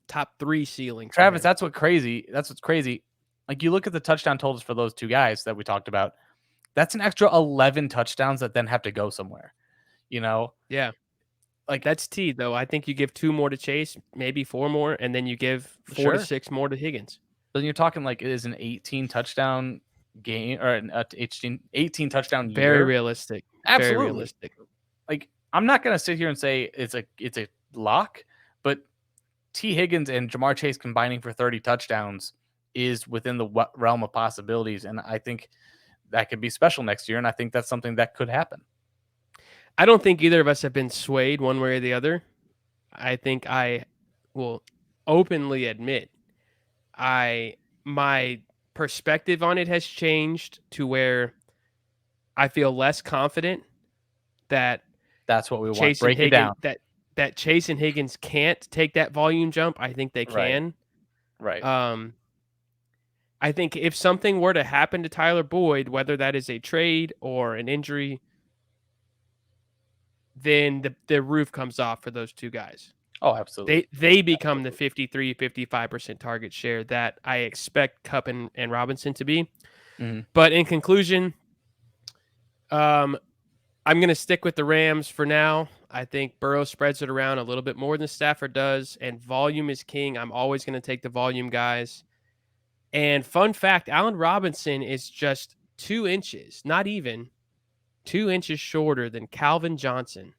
top three ceiling.
Travis, that's what's crazy. Like, you look at the touchdown totals for those two guys that we talked about. That's an extra 11 touchdowns that then have to go somewhere.
Yeah.
Like,
that's T though. I think you give 2 more to Chase, maybe 4 more, and then you give 4 to 6 more to Higgins.
Then you're talking like it is an 18 touchdown game, or an 18 touchdown year.
Very realistic.
Absolutely.
Very realistic.
Like, I'm not gonna sit here and say it's a lock, but T. Higgins and Jamar Chase combining for 30 touchdowns is within the realm of possibilities, and I think that could be special next year, and I think that's something that could happen.
I don't think either of us have been swayed one way or the other. I think I will openly admit my perspective on it has changed to where I feel less confident that
that's what we want. Break it down.
That Chase and Higgins can't take that volume jump. I think they can.
Right.
I think if something were to happen to Tyler Boyd, whether that is a trade or an injury, then the roof comes off for those two guys.
Oh, absolutely.
They become the 53, 55% target share that I expect Kupp and Robinson to be.
Mm-hmm.
But in conclusion, I'm going to stick with the Rams for now. I think Burrow spreads it around a little bit more than Stafford does, and volume is king. I'm always going to take the volume guys. And fun fact, Allen Robinson is just 2 inches, not even 2 inches shorter than Calvin Johnson.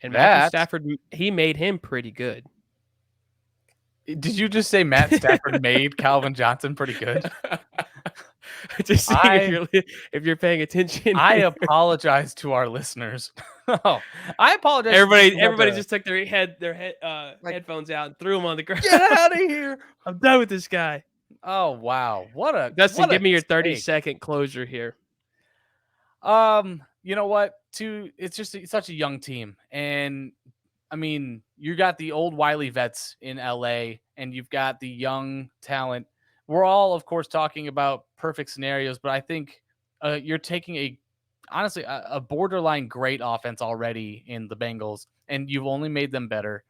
And Matthew Stafford, he made him pretty good.
Did you just say Matt Stafford made Calvin Johnson pretty good?
Just if you're paying attention.
I apologize to our listeners. I apologize.
Everybody just took their headphones out and threw them on the ground.
Get out of here!
I'm done with this guy.
Oh wow!
Dustin, give me your 30-second closure here.
You know what? It's such a young team, and I mean, you got the old wily vets in LA, and you've got the young talent. We're all, of course, talking about perfect scenarios, but I think you're taking honestly a borderline great offense already in the Bengals, and you've only made them better.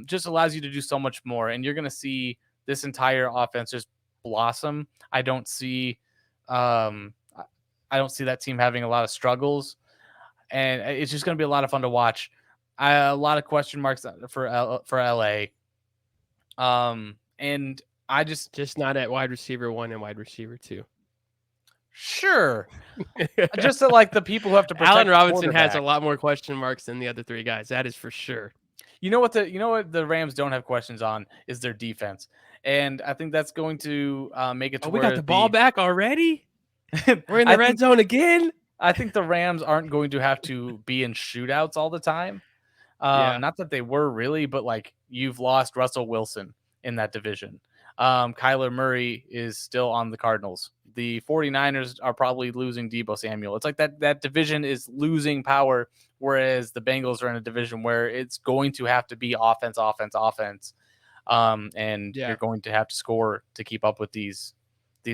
Just allows you to do so much more, and you're going to see this entire offense just blossom. I don't see that team having a lot of struggles, and it's just going to be a lot of fun to watch. A lot of question marks for LA. And I just
not at wide receiver 1 and wide receiver 2.
Sure. Just like the people who have to protect
Allen Robinson has a lot more question marks than the other 3 guys. That is for sure.
You know what the Rams don't have questions on is their defense. And I think that's going to make it to where
we got the ball back already? We're in the red zone again?
I think the Rams aren't going to have to be in shootouts all the time. Not that they were really, but like, you've lost Russell Wilson in that division. Kyler Murray is still on the Cardinals. The 49ers are probably losing Deebo Samuel. It's like that division is losing power, whereas the Bengals are in a division where it's going to have to be offense. You're going to have to score to keep up with these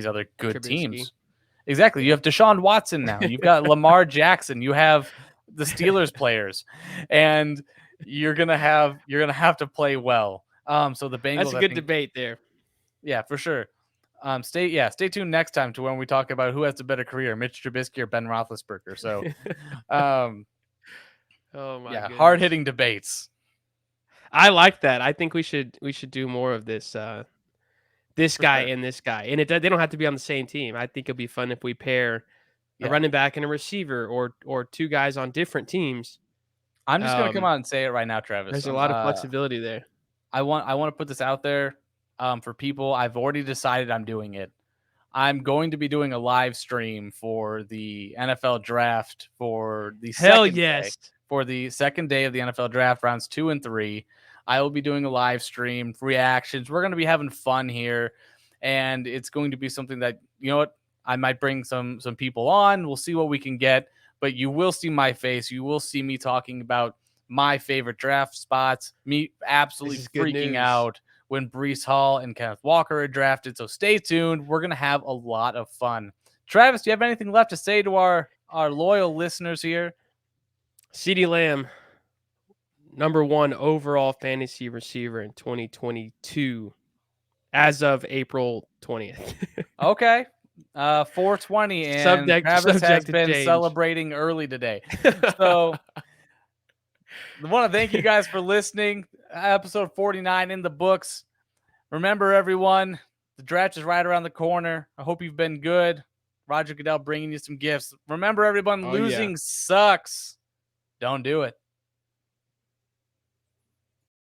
other good teams. Exactly. You have Deshaun Watson now. You've got Lamar Jackson. You have the Steelers players, and you're gonna have to play well. So the Bengals,
That's a
I
good
think,
debate there.
yeah, for sure. Stay tuned next time to when we talk about who has the better career, Mitch Trubisky or Ben Roethlisberger. So, um,
Oh my
yeah, hard
goodness.
hitting debates.
I like that. I think we should do more of this. This
For
guy
sure.
and this guy, and they don't have to be on the same team. I think it'd be fun if we pair a
Yeah.
running back and a receiver, or two guys on different teams.
I'm just gonna come out and say it right now, Travis.
There's a lot of flexibility there.
I want to put this out there for people. I've already decided I'm doing it. I'm going to be doing a live stream for the NFL draft for the
Hell
second day.
yes.
For the second day of the NFL draft, rounds 2 and 3. I will be doing a live stream, reactions. We're going to be having fun here. And it's going to be something that, you know what, I might bring some people on. We'll see what we can get. But you will see my face. You will see me talking about my favorite draft spots, me absolutely
This is good
freaking
news.
out when Breece Hall and Kenneth Walker are drafted. So stay tuned. We're going to have a lot of fun. Travis, do you have anything left to say to our loyal listeners here?
CeeDee Lamb, #1 overall fantasy receiver in 2022, as of April 20th.
Okay. 420, and Travis has
Subject to
been
change.
celebrating early today. So I want to thank you guys for listening. Episode 49 in the books. Remember, everyone, the draft is right around the corner. I hope you've been good. Roger Goodell bringing you some gifts. Remember, everyone, losing sucks. Don't do it.